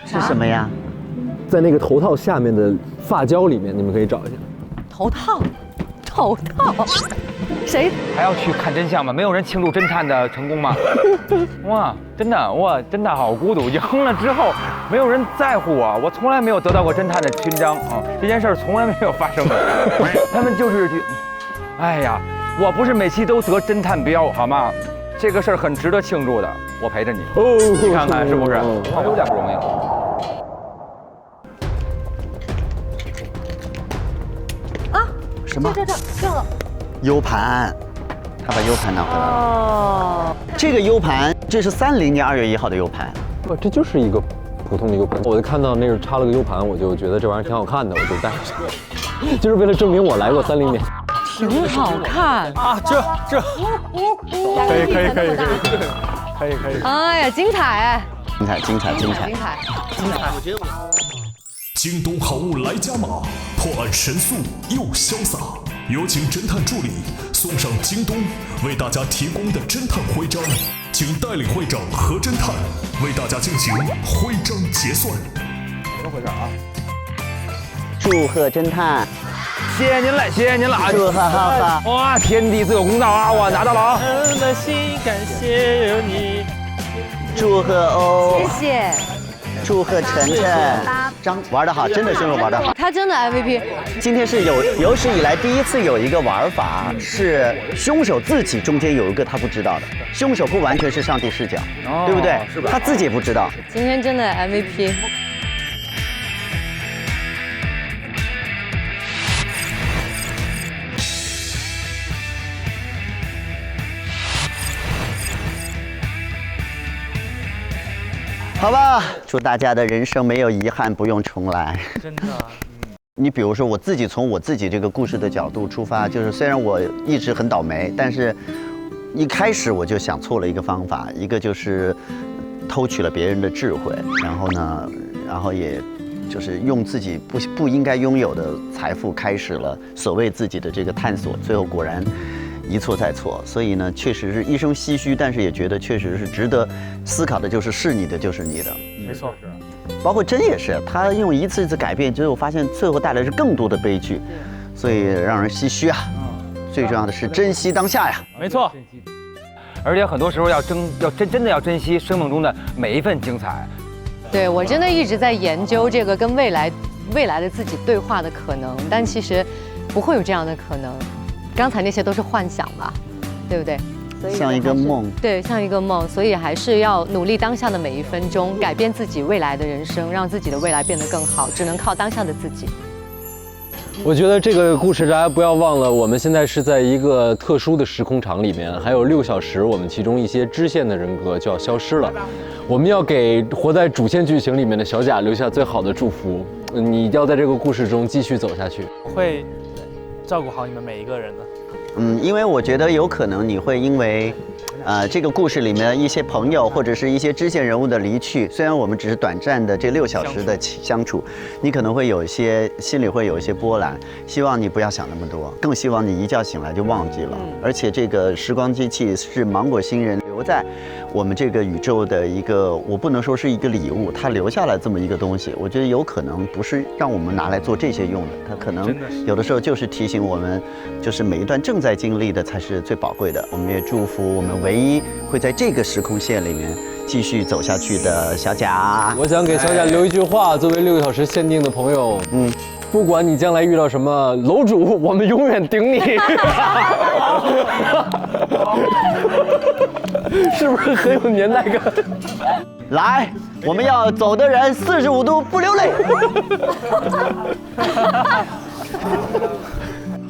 是什么呀？在那个头套下面的发胶里面，你们可以找一下。头套，谁还要去看真相吗？没有人庆祝侦探的成功吗？哇，真的好孤独。赢了之后，没有人在乎我，我从来没有得到过侦探的勋章啊！这件事从来没有发生过。他们就是，哎呀，我不是每期都得侦探标好吗？这个事儿很值得庆祝的，我陪着你。你看看是不是？有点不容易。什么？这了。U 盘，他把 U 盘拿回来了。哦，这个 U 盘，这是30年2月1号的 U 盘。不，这就是一个普通的 U 盘。我就看到那是插了个 U 盘，我就觉得这玩意儿挺好看的，我就带上去，就是为了证明我来过30年。挺好看啊！这可以。哎呀，精彩！精彩！京东好物来加码，破案神速又潇洒。有请侦探助理送上京东为大家提供的侦探徽章，请带领会长和侦探为大家进行徽章结算。怎么回事啊？祝贺侦探，谢谢您了，祝贺浩浩！哇，天地自有公道啊！我拿到了啊！的心感谢有你。祝贺欧，谢谢。祝贺晨晨，玩得好，真的是玩得好。他真的 MVP。今天是有史以来第一次有一个玩法是凶手自己中间有一个他不知道的，凶手不完全是上帝视角，对不对？是吧？他自己也不知道。今天真的 MVP。好吧，祝大家的人生没有遗憾，不用重来。真的。你比如说，我自己从我自己这个故事的角度出发，就是虽然我一直很倒霉，但是一开始我就想错了一个方法，一个就是偷取了别人的智慧，然后也就是用自己不应该拥有的财富开始了所谓自己的这个探索，最后果然一错再错。所以呢，确实是一生唏嘘，但是也觉得确实是值得思考的，就是你的就是你的。没错，包括真也是，他用一次次改变，最后发现最后带来是更多的悲剧，所以让人唏嘘啊。最重要的是珍惜当下呀。没错。而且很多时候真的要珍惜生命中的每一份精彩。对，我真的一直在研究这个跟未来的自己对话的可能，但其实不会有这样的可能。刚才那些都是幻想吧，对不对？像一个梦。对，像一个梦，所以还是要努力当下的每一分钟，改变自己未来的人生，让自己的未来变得更好，只能靠当下的自己。我觉得这个故事大家不要忘了，我们现在是在一个特殊的时空场里面，还有6小时，我们其中一些支线的人格就要消失了。我们要给活在主线剧情里面的小贾留下最好的祝福。你要在这个故事中继续走下去。我会照顾好你们每一个人的。因为我觉得有可能你会因为，这个故事里面的一些朋友或者是一些支线人物的离去，虽然我们只是短暂的这6小时的相处，你可能会有一些心里会有一些波澜。希望你不要想那么多，更希望你一觉醒来就忘记了。而且这个时光机器是芒果星人留在我们这个宇宙的一个，我不能说是一个礼物，它留下来这么一个东西，我觉得有可能不是让我们拿来做这些用的，它可能有的时候就是提醒我们，就是每一段正在经历的才是最宝贵的。我们也祝福我们唯一会在这个时空线里面继续走下去的小贾。我想给小贾留一句话，作为6小时限定的朋友，不管你将来遇到什么，楼主，我们永远顶你。是不是很有年代感？来，我们要走的人45度不流泪。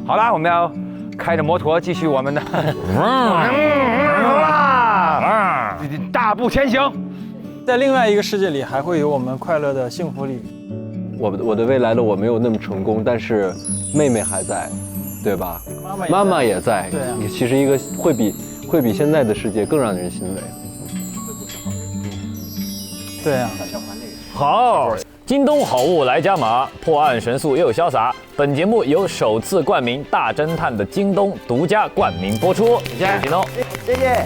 好了，我们要开着摩托继续我们的大步前行。在另外一个世界里，还会有我们快乐的幸福里。我的未来的我没有那么成功，但是妹妹还在，对吧？妈妈也在。对啊，其实一个会比现在的世界更让人欣慰。对啊。好，京东好物来加码，破案神速又潇洒。本节目由首次冠名大侦探的京东独家冠名播出。谢谢京东，谢谢。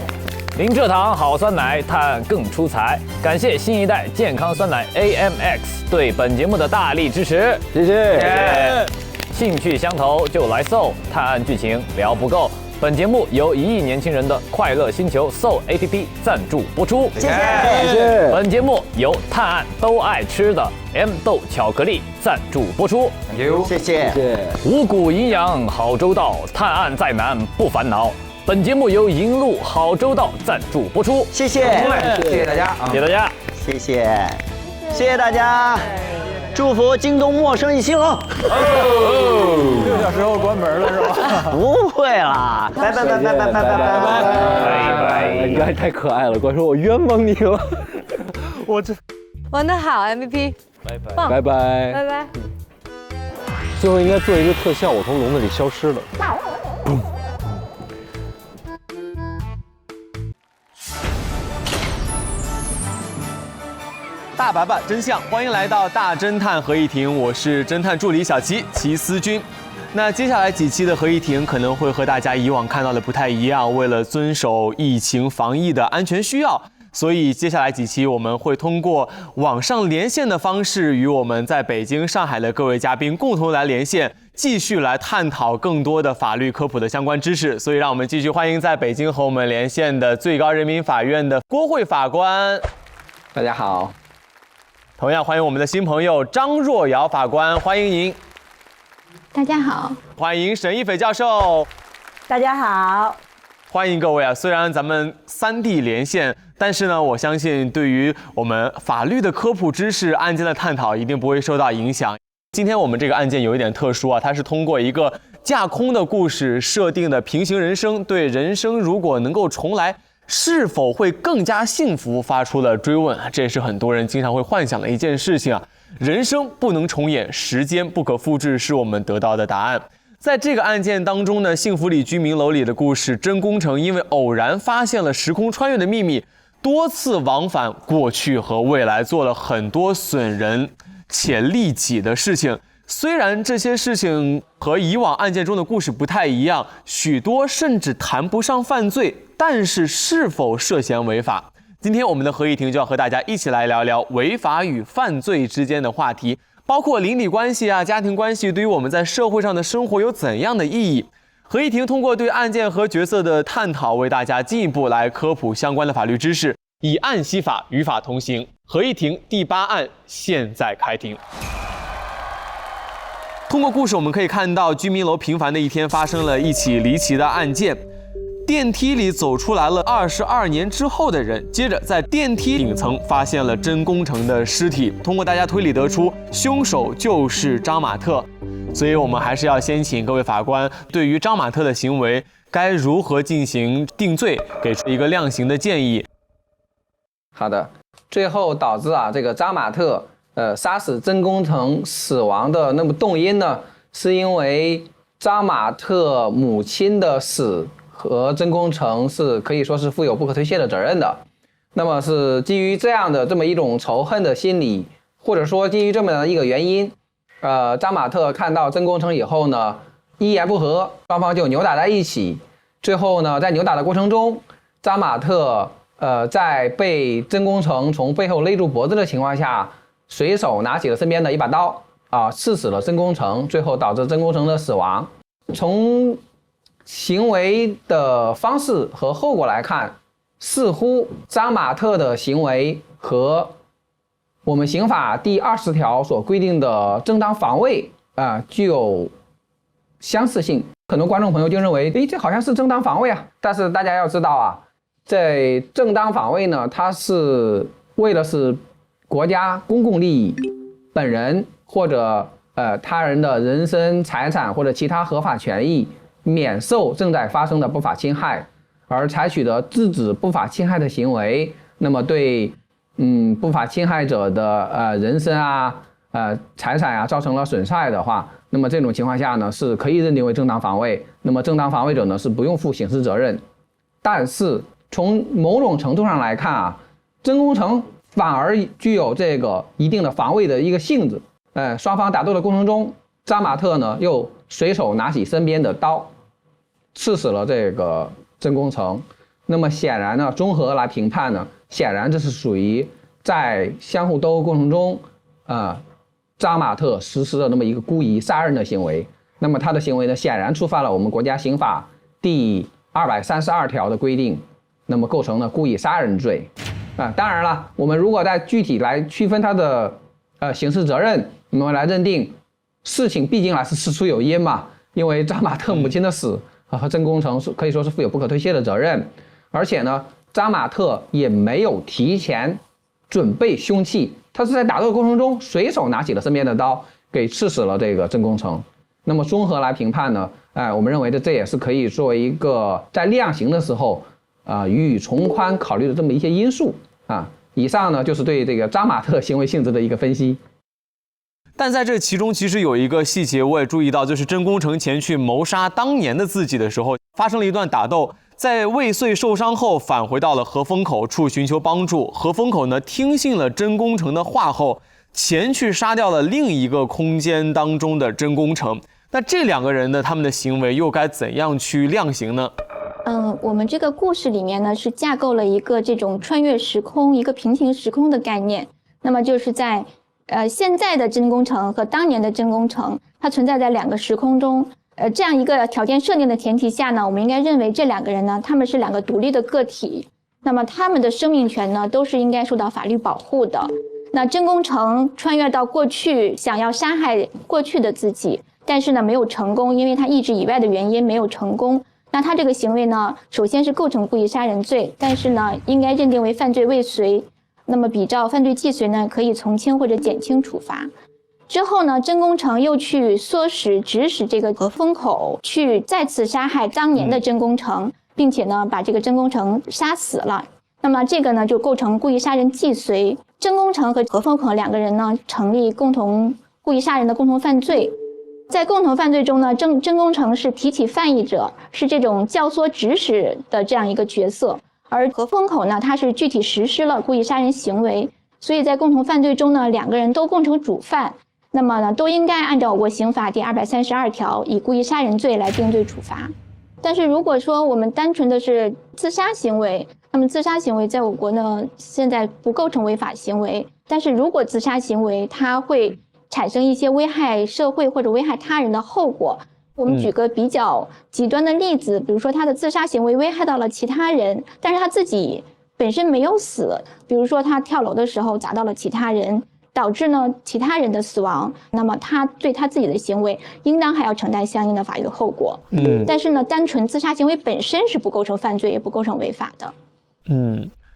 零蔗糖好酸奶，探案更出彩。感谢新一代健康酸奶 AMX 对本节目的大力支持，谢谢。兴趣相投就来 Soul 探案剧情聊不够。本节目由1亿年轻人的快乐星球 Soul APP 赞助播出，谢谢。本节目由探案都爱吃的 M 豆巧克力赞助播出，谢谢。五谷营养好周到，探案再难不烦恼。本节目由银鹿好周到赞助播出，谢谢，谢谢大家，谢谢大家，谢谢，谢谢大家，祝福京东陌生一兴隆。6小时后关门了是吧？不会啦，拜拜拜拜拜拜拜拜拜！你还太可爱了，关说我冤枉你了。玩得好 MVP， 棒，拜拜拜拜。最后应该做一个特效，我从笼子里消失了。大白白真相，欢迎来到大侦探合议庭，我是侦探助理小齐齐思军。那接下来几期的合议庭可能会和大家以往看到的不太一样，为了遵守疫情防疫的安全需要，所以接下来几期我们会通过网上连线的方式，与我们在北京、上海的各位嘉宾共同来连线，继续来探讨更多的法律科普的相关知识。所以让我们继续欢迎在北京和我们连线的最高人民法院的郭慧法官。大家好。同样欢迎我们的新朋友张若瑶法官，欢迎您。大家好。欢迎沈一斐教授。大家好。欢迎各位啊！虽然咱们3地连线，但是呢，我相信对于我们法律的科普知识、案件的探讨，一定不会受到影响。今天我们这个案件有一点特殊啊，它是通过一个架空的故事设定的平行人生，对人生如果能够重来，是否会更加幸福发出了追问。这也是很多人经常会幻想的一件事情啊。人生不能重演，时间不可复制，是我们得到的答案。在这个案件当中呢，幸福里居民楼里的故事，真宫城因为偶然发现了时空穿越的秘密，多次往返过去和未来，做了很多损人且利己的事情。虽然这些事情和以往案件中的故事不太一样，许多甚至谈不上犯罪，但是是否涉嫌违法？今天我们的合议庭就要和大家一起来聊聊违法与犯罪之间的话题，包括邻里关系啊、家庭关系对于我们在社会上的生活有怎样的意义。合议庭通过对案件和角色的探讨，为大家进一步来科普相关的法律知识，以案析法，与法同行。合议庭第8案现在开庭。通过故事我们可以看到，居民楼平凡的一天发生了一起离奇的案件。电梯里走出来了22年之后的人，接着在电梯顶层发现了真宫城的尸体。通过大家推理得出，凶手就是张马特。所以我们还是要先请各位法官对于张马特的行为该如何进行定罪，给出一个量刑的建议。好的，最后导致这个张马特杀死真宫城死亡的那么动因呢，是因为张马特母亲的死和真宫城是可以说是负有不可推卸的责任的。那么是基于这样的这么一种仇恨的心理，或者说基于这么的一个原因，张马特看到真宫城以后呢，一言不合，双方就扭打在一起。最后呢，在扭打的过程中，张马特在被真宫城从背后勒住脖子的情况下，随手拿起了身边的一把刀刺死了真宫城，最后导致真宫城的死亡。从行为的方式和后果来看，似乎张马特的行为和我们刑法第20条所规定的正当防卫具有相似性。很多观众朋友就认为，这好像是正当防卫啊。但是大家要知道在正当防卫呢，它是为了是国家公共利益、本人或者他人的人身、财产或者其他合法权益免受正在发生的不法侵害，而采取的制止不法侵害的行为，那么对不法侵害者的人身财产造成了损害的话，那么这种情况下呢，是可以认定为正当防卫。那么正当防卫者呢，是不用负刑事责任。但是从某种程度上来看真宫城反而具有这个一定的防卫的一个性质。双方打斗的过程中，张马特呢又随手拿起身边的刀，刺死了这个真宫城。那么显然呢，综合来评判呢，显然这是属于在相互斗殴过程中，张马特实施了那么一个故意杀人的行为。那么他的行为呢，显然触犯了我们国家刑法第232条的规定，那么构成了故意杀人罪。当然了，我们如果再具体来区分他的刑事责任，我们来认定事情毕竟是事出有因嘛，因为张马特母亲的死和真宫城可以说是负有不可推卸的责任。而且呢，张马特也没有提前准备凶器，他是在打斗的过程中随手拿起了身边的刀，给刺死了这个真宫城。那么综合来评判呢，我们认为这也是可以作为一个在量刑的时候予以从宽考虑的这么一些因素以上呢就是对这个张马特行为性质的一个分析。但在这其中其实有一个细节我也注意到，就是真宫城前去谋杀当年的自己的时候，发生了一段打斗，在未遂受伤后返回到了河风口处寻求帮助。河风口呢听信了真宫城的话后，前去杀掉了另一个空间当中的真宫城。那这两个人呢，他们的行为又该怎样去量刑呢？我们这个故事里面呢是架构了一个这种穿越时空、一个平行时空的概念。那么就是在现在的真宫城和当年的真宫城，它存在在两个时空中。这样一个条件设定的前提下呢，我们应该认为这两个人呢，他们是两个独立的个体，那么他们的生命权呢，都是应该受到法律保护的。那真宫城穿越到过去，想要杀害过去的自己，但是呢没有成功，因为他意志以外的原因没有成功。那他这个行为呢，首先是构成故意杀人罪，但是呢应该认定为犯罪未遂。那么比照犯罪既遂呢，可以从轻或者减轻处罚。之后呢，真宫城又去指使这个河风口去再次杀害当年的真宫城，并且呢把这个真宫城杀死了。那么这个呢就构成故意杀人既遂。真宫城和河风口两个人呢成立共同故意杀人的共同犯罪。在共同犯罪中呢，真宫城是提起犯意者，是这种教唆指使的这样一个角色，而河风口呢他是具体实施了故意杀人行为。所以在共同犯罪中呢，两个人都构成主犯，那么呢，都应该按照我国刑法第232条以故意杀人罪来定罪处罚。但是如果说我们单纯的是自杀行为，那么自杀行为在我国呢，现在不构成违法行为。但是如果自杀行为它会产生一些危害社会或者危害他人的后果，我们举个比较极端的例子，比如说他的自杀行为危害到了其他人，但是他自己本身没有死，比如说他跳楼的时候砸到了其他人，导致呢其他人的死亡，那么他对他自己的行为应当还要承担相应的法律后果。但是呢，单纯自杀行为本身是不构成犯罪，也不构成违法的。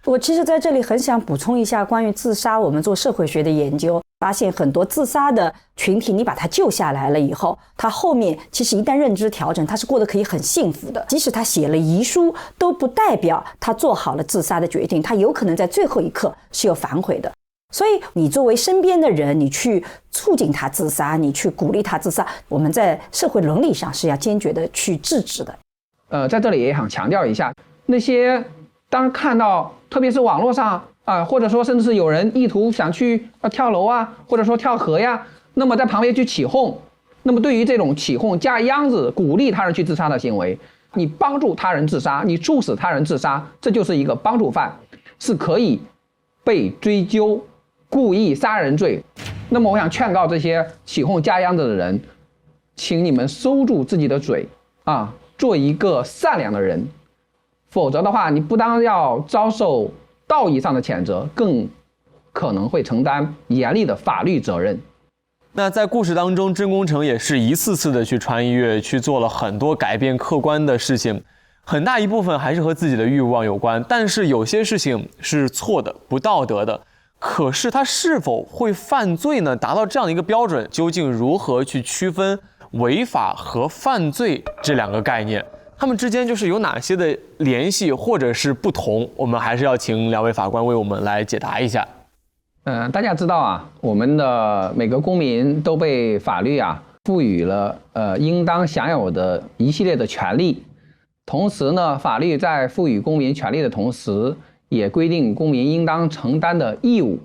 我其实在这里很想补充一下关于自杀，我们做社会学的研究发现，很多自杀的群体，你把他救下来了以后，他后面其实一旦认知调整，他是过得可以很幸福的。即使他写了遗书，都不代表他做好了自杀的决定，他有可能在最后一刻是有反悔的。所以你作为身边的人，你去促进他自杀，你去鼓励他自杀，我们在社会伦理上是要坚决的去制止的。在这里也想强调一下，那些当看到特别是网络上或者说甚至是有人意图想去跳楼啊，或者说跳河呀，那么在旁边去起哄，那么对于这种起哄加秧子鼓励他人去自杀的行为，你帮助他人自杀，你促使他人自杀，这就是一个帮助犯，是可以被追究故意杀人罪。那么我想劝告这些起哄加秧子的人，请你们收住自己的嘴做一个善良的人，否则的话，你不但要遭受道义上的谴责，更可能会承担严厉的法律责任。那在故事当中，真宫城也是一次次的去穿越，去做了很多改变客观的事情，很大一部分还是和自己的欲望有关。但是有些事情是错的、不道德的，可是他是否会犯罪呢？达到这样的一个标准，究竟如何去区分违法和犯罪这两个概念？他们之间就是有哪些的联系或者是不同？我们还是要请两位法官为我们来解答一下。大家知道我们的每个公民都被法律赋予了应当享有的一系列的权利。同时呢，法律在赋予公民权利的同时，也规定公民应当承担的义务。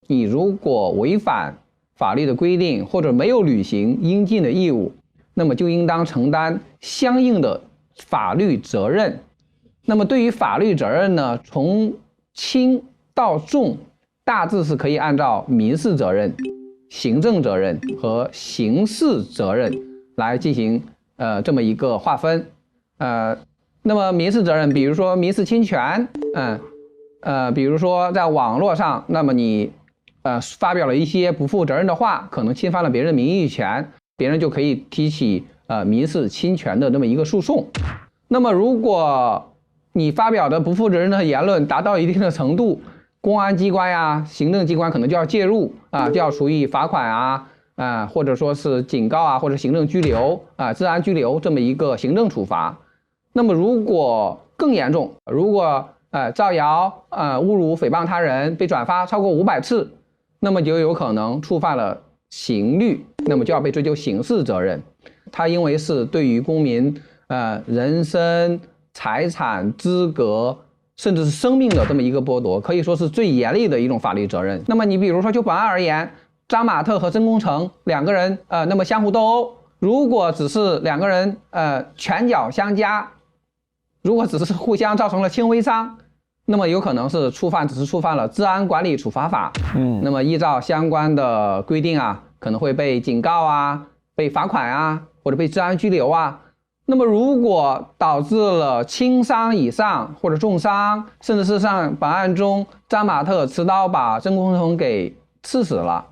你如果违反法律的规定，或者没有履行应尽的义务，那么就应当承担相应的法律责任。那么对于法律责任呢，从轻到重，大致是可以按照民事责任、行政责任和刑事责任来进行这么一个划分。那么民事责任，比如说民事侵权，比如说在网络上，那么你发表了一些不负责任的话，可能侵犯了别人的名誉权，别人就可以提起民事侵权的这么一个诉讼。那么如果你发表的不负责任的言论达到一定的程度，公安机关行政机关可能就要介入就要处以罚款或者说是警告或者行政拘留治安拘留这么一个行政处罚。那么如果更严重，如果造谣侮辱诽谤他人被转发超过500次，那么就有可能触犯了刑律，那么就要被追究刑事责任。它因为是对于公民人身财产、资格，甚至是生命的这么一个剥夺，可以说是最严厉的一种法律责任。那么你比如说就本案而言，张马特和曾功成两个人那么相互斗殴，如果只是两个人拳脚相加，如果只是互相造成了轻微伤，那么有可能是只是触犯了治安管理处罚法。那么依照相关的规定啊，可能会被警告啊，被罚款啊，或者被治安拘留啊。那么如果导致了轻伤以上或者重伤，甚至是像本案中张马特持刀把曾功成给刺死了，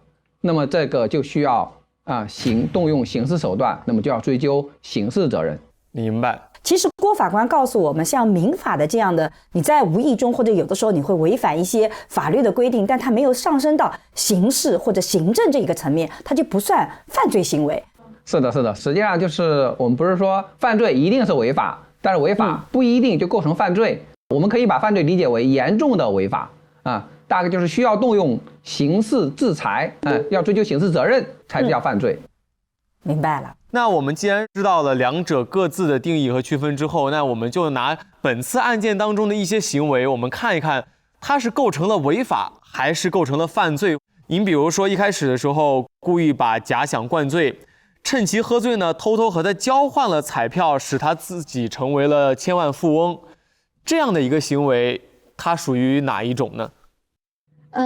那么这个就需要动用刑事手段，那么就要追究刑事责任。明白。其实郭法官告诉我们，像民法的这样的，你在无意中或者有的时候你会违反一些法律的规定，但它没有上升到刑事或者行政这一个层面，它就不算犯罪行为。是的，是的，实际上就是我们不是说犯罪一定是违法，但是违法不一定就构成犯罪。我们可以把犯罪理解为严重的违法大概就是需要动用刑事制裁，要追究刑事责任才叫犯罪。明白了。那我们既然知道了两者各自的定义和区分之后，那我们就拿本次案件当中的一些行为，我们看一看它是构成了违法还是构成了犯罪。您比如说一开始的时候故意把假想灌醉，趁其喝醉呢，偷偷和他交换了彩票，使他自己成为了千万富翁，这样的一个行为，它属于哪一种呢？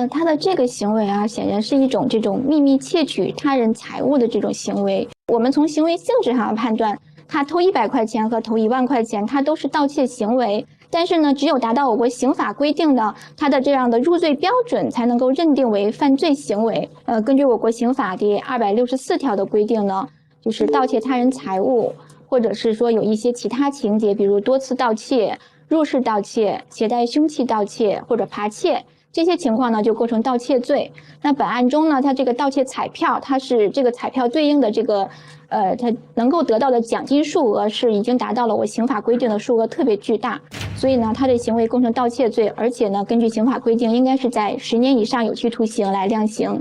他的这个行为啊，显然是一种这种秘密窃取他人财物的这种行为。我们从行为性质上判断，他偷100块钱和偷1万块钱，他都是盗窃行为。但是呢，只有达到我国刑法规定的他的这样的入罪标准，才能够认定为犯罪行为。根据我国刑法第264条的规定呢，就是盗窃他人财物，或者是说有一些其他情节，比如多次盗窃、入室盗窃、携带凶器盗窃或者扒窃，这些情况呢就构成盗窃罪。那本案中呢，它这个盗窃彩票，它是这个彩票对应的这个它能够得到的奖金数额是已经达到了我刑法规定的数额，特别巨大，所以呢，它这行为构成盗窃罪，而且呢，根据刑法规定，应该是在10年以上有期徒刑来量刑。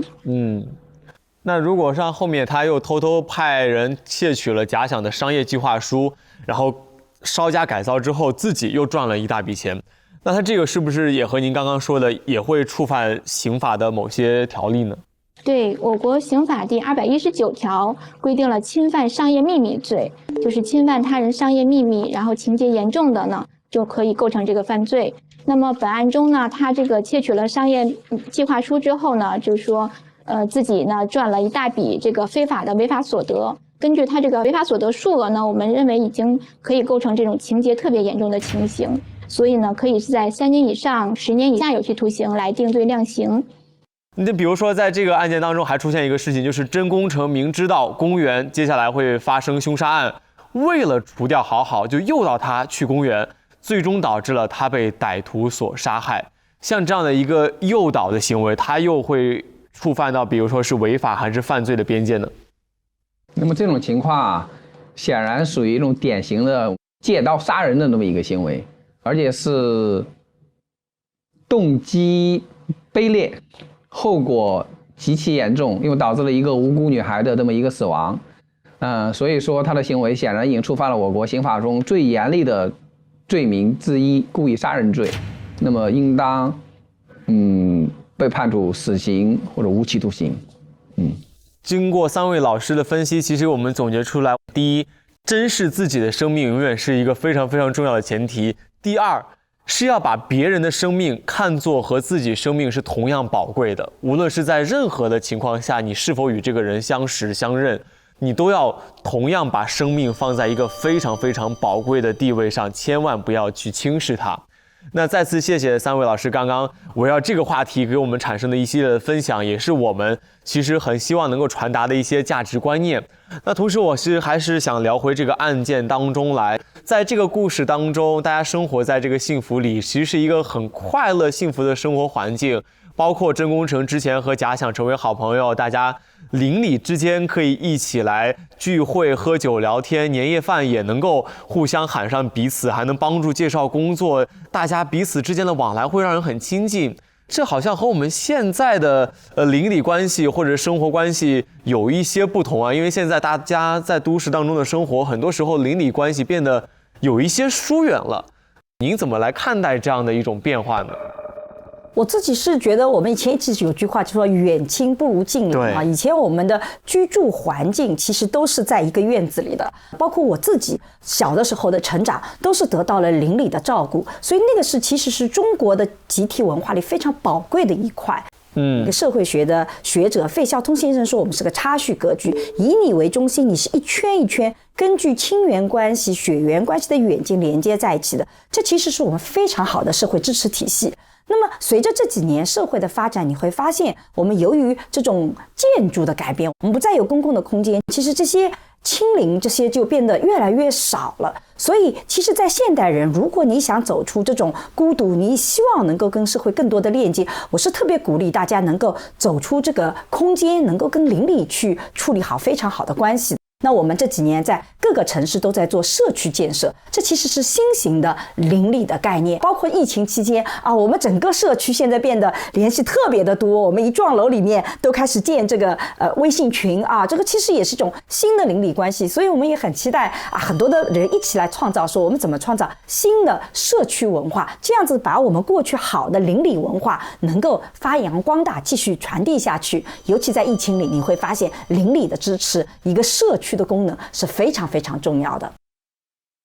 那如果像后面他又偷偷派人窃取了假想的商业计划书，然后稍加改造之后，自己又赚了一大笔钱，那他这个是不是也和您刚刚说的也会触犯刑法的某些条例呢？对，我国刑法第219条规定了侵犯商业秘密罪，就是侵犯他人商业秘密，然后情节严重的呢，就可以构成这个犯罪。那么本案中呢，他这个窃取了商业计划书之后呢，就是说自己呢赚了一大笔这个非法的违法所得。根据他这个违法所得数额呢，我们认为已经可以构成这种情节特别严重的情形，所以呢，可以是在3年以上10年以下有期徒刑来定罪量刑。你比如说，在这个案件当中还出现一个事情，就是曾功成明知道公园接下来会发生凶杀案，为了除掉好好，就诱导他去公园，最终导致了他被歹徒所杀害。像这样的一个诱导的行为，他又会触犯到比如说是违法还是犯罪的边界呢？那么这种情况啊，显然属于一种典型的借刀杀人的那么一个行为，而且是动机卑劣，后果极其严重，又导致了一个无辜女孩的这么一个死亡。所以说他的行为显然已经触犯了我国刑法中最严厉的罪名之一——故意杀人罪。那么应当被判处死刑或者无期徒刑。经过3位老师的分析，其实我们总结出来，第一，珍视自己的生命永远是一个非常非常重要的前提；第二，是要把别人的生命看作和自己生命是同样宝贵的，无论是在任何的情况下，你是否与这个人相识相认，你都要同样把生命放在一个非常非常宝贵的地位上，千万不要去轻视它。那再次谢谢3位老师刚刚围绕这个话题给我们产生的一系列的分享，也是我们其实很希望能够传达的一些价值观念。那同时我还是想聊回这个案件当中来，在这个故事当中，大家生活在这个幸福里，其实是一个很快乐幸福的生活环境，包括曾功成之前和假想成为好朋友，大家邻里之间可以一起来聚会喝酒聊天，年夜饭也能够互相喊上彼此，还能帮助介绍工作，大家彼此之间的往来会让人很亲近。这好像和我们现在的邻里关系或者生活关系有一些不同啊，因为现在大家在都市当中的生活，很多时候邻里关系变得有一些疏远了。您怎么来看待这样的一种变化呢？我自己是觉得，我们以前一直有句话，就说远亲不如近邻啊。以前我们的居住环境其实都是在一个院子里的，包括我自己小的时候的成长，都是得到了邻里的照顾，所以那个其实是中国的集体文化里非常宝贵的一块。一个社会学的学者费孝通先生说，我们是个差序格局，以你为中心，你是一圈一圈根据亲缘关系、血缘关系的远近连接在一起的，这其实是我们非常好的社会支持体系。那么随着这几年社会的发展，你会发现我们由于这种建筑的改变，我们不再有公共的空间，其实这些亲邻这些就变得越来越少了。所以其实在现代人，如果你想走出这种孤独，你希望能够跟社会更多的链接，我是特别鼓励大家能够走出这个空间，能够跟邻里去处理好非常好的关系。那我们这几年在各个城市都在做社区建设，这其实是新型的邻里的概念。包括疫情期间啊，我们整个社区现在变得联系特别的多，我们一幢楼里面都开始建这个微信群啊，这个其实也是一种新的邻里关系。所以我们也很期待啊，很多的人一起来创造，说我们怎么创造新的社区文化，这样子把我们过去好的邻里文化能够发扬光大，继续传递下去。尤其在疫情里，你会发现邻里的支持，一个社区的功能是非常非常重要的。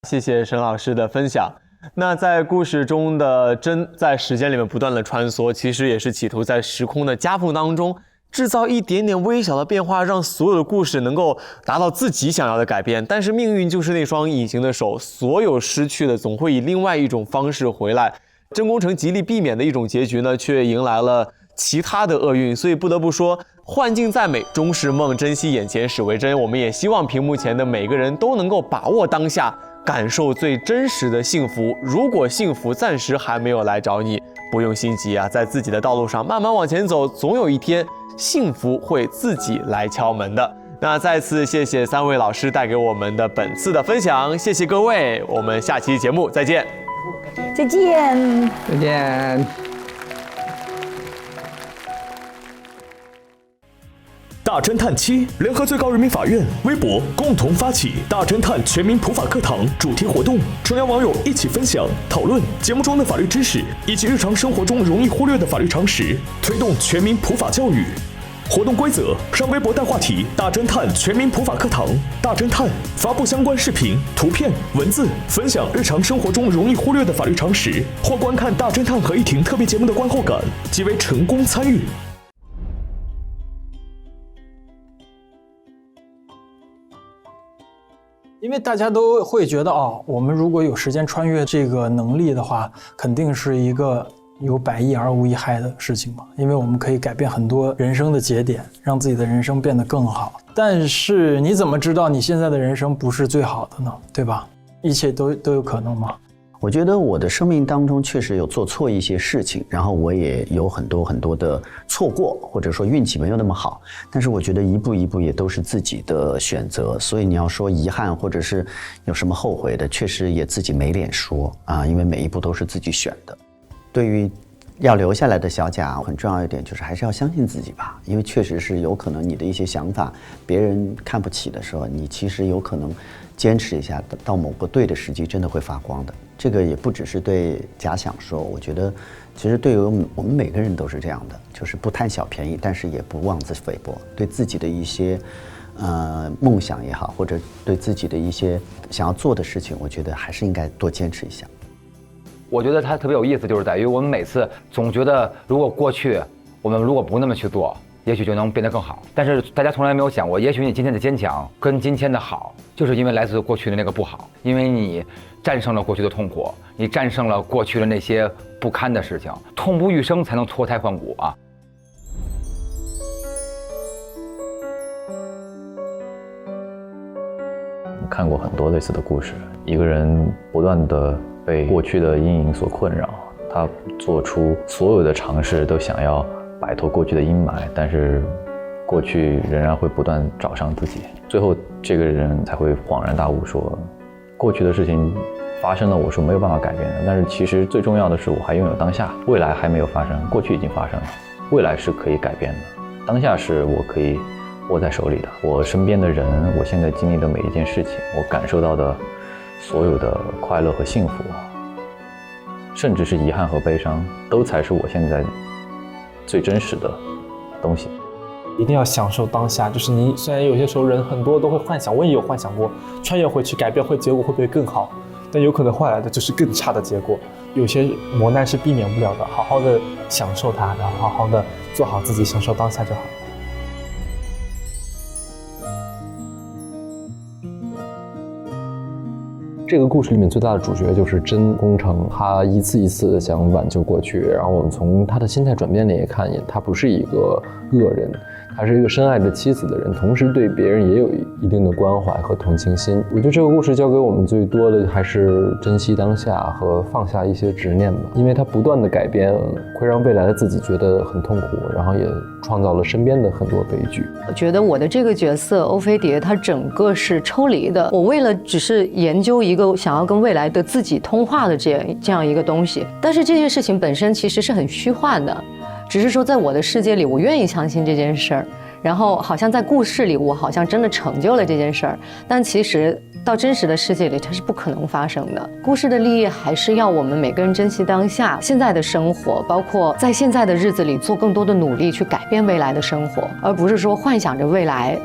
谢谢沈老师的分享。那在故事中的真在时间里面不断的穿梭，其实也是企图在时空的夹缝当中制造一点点微小的变化，让所有的故事能够达到自己想要的改变。但是命运就是那双隐形的手，所有失去的总会以另外一种方式回来。真宫城极力避免的一种结局呢，却迎来了其他的厄运。所以不得不说，幻境再美终是梦，珍惜眼前始为真。我们也希望屏幕前的每个人都能够把握当下，感受最真实的幸福。如果幸福暂时还没有来找你，不用心急啊，在自己的道路上慢慢往前走，总有一天幸福会自己来敲门的。那再次谢谢3位老师带给我们的本次的分享，谢谢各位，我们下期节目再见。再见，再见。大侦探7联合最高人民法院、微博共同发起大侦探全民普法课堂主题活动，诚邀网友一起分享、讨论节目中的法律知识以及日常生活中容易忽略的法律常识，推动全民普法教育。活动规则：上微博带话题“大侦探全民普法课堂”，大侦探发布相关视频、图片、文字，分享日常生活中容易忽略的法律常识，或观看大侦探合议庭特别节目的观后感，即为成功参与。因为大家都会觉得我们如果有时间穿越这个能力的话，肯定是一个有百益而无一害的事情嘛，因为我们可以改变很多人生的节点，让自己的人生变得更好。但是你怎么知道你现在的人生不是最好的呢？对吧？一切都有可能吗？我觉得我的生命当中确实有做错一些事情，然后我也有很多的错过，或者说运气没有那么好，但是我觉得一步一步也都是自己的选择，所以你要说遗憾或者是有什么后悔的，确实也自己没脸说啊，因为每一步都是自己选的。对于要留下来的小贾，很重要一点就是还是要相信自己吧，因为确实是有可能你的一些想法别人看不起的时候，你其实有可能坚持一下，到某个对的时机真的会发光的。这个也不只是对假想说，我觉得其实对于我们每个人都是这样的，就是不贪小便宜，但是也不妄自菲薄，对自己的一些梦想也好，或者对自己的一些想要做的事情，我觉得还是应该多坚持一下。我觉得它特别有意思，就是在于我们每次总觉得，如果过去我们如果不那么去做，也许就能变得更好。但是大家从来没有想过，也许你今天的坚强跟今天的好，就是因为来自过去的那个不好，因为你战胜了过去的痛苦，你战胜了过去的那些不堪的事情，痛不欲生才能脱胎换骨啊。看过很多类似的故事，一个人不断的被过去的阴影所困扰，他做出所有的尝试都想要摆脱过去的阴霾，但是过去仍然会不断找上自己，最后这个人才会恍然大悟说，过去的事情发生了，我是没有办法改变的，但是其实最重要的是我还拥有当下，未来还没有发生，过去已经发生了，未来是可以改变的，当下是我可以握在手里的。我身边的人，我现在经历的每一件事情，我感受到的所有的快乐和幸福，甚至是遗憾和悲伤，都才是我现在最真实的东西。一定要享受当下，就是你虽然有些时候人很多都会幻想，我也有幻想过穿越回去改变结果会不会更好，但有可能换来的就是更差的结果。有些磨难是避免不了的，好好的享受它，然后好好的做好自己，享受当下就好。这个故事里面最大的主角就是真宫城，他一次一次的想挽救过去，然后我们从他的心态转变里也看见，他不是一个恶人，他是一个深爱着妻子的人，同时对别人也有一定的关怀和同情心。我觉得这个故事教给我们最多的还是珍惜当下和放下一些执念吧，因为他不断的改变会让未来的自己觉得很痛苦，然后也创造了身边的很多悲剧。我觉得我的这个角色欧菲蝶，它整个是抽离的。我为了只是研究一个想要跟未来的自己通话的这样一个东西，但是这件事情本身其实是很虚幻的，只是说在我的世界里，我愿意相信这件事儿，然后好像在故事里，我好像真的成就了这件事儿，但其实到真实的世界里，它是不可能发生的。故事的立意还是要我们每个人珍惜当下现在的生活，包括在现在的日子里做更多的努力去改变未来的生活，而不是说幻想着未来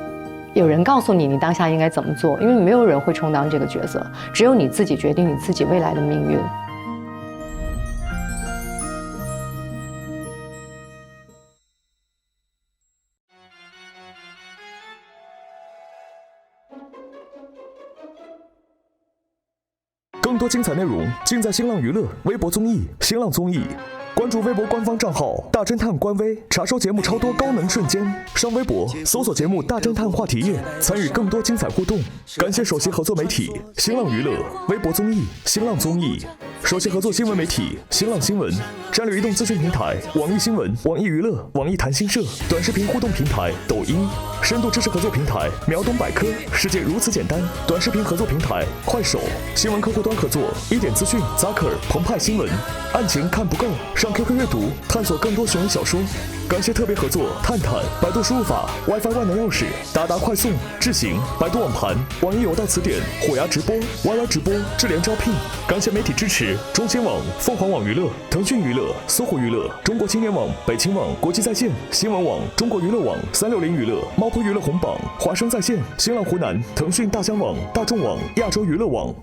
有人告诉你你当下应该怎么做，因为没有人会充当这个角色，只有你自己决定你自己未来的命运。更多精彩内容尽在新浪娱乐微博综艺、新浪综艺。关注微博官方账号大侦探官微，查收节目超多高能瞬间。上微博搜索节目大侦探话题页，参与更多精彩互动。感谢首席合作媒体新浪娱乐、微博综艺、新浪综艺。首席合作新闻媒体新浪新闻，战略移动资讯平台网易新闻、网易娱乐、网易谈新社，短视频互动平台抖音，深度知识合作平台秒懂百科，世界如此简单，短视频合作平台快手，新闻客户端合作一点资讯、Zaker、澎湃新闻。案情看不够，上 QQ 阅读探索更多悬疑小说。感谢特别合作探探、百度输入法、WiFi 万能钥匙、达达快送、智行、百度网盘、网易有道词典、虎牙直播、YY 直播、智联招聘。感谢媒体支持中新网、凤凰网娱乐、腾讯娱乐、搜狐娱乐、中国青年网、北青网、国际在线、新闻网、中国娱乐网、360娱乐、猫扑娱乐红榜、华声在线、新浪湖南、腾讯大疆网、大众网、亚洲娱乐网。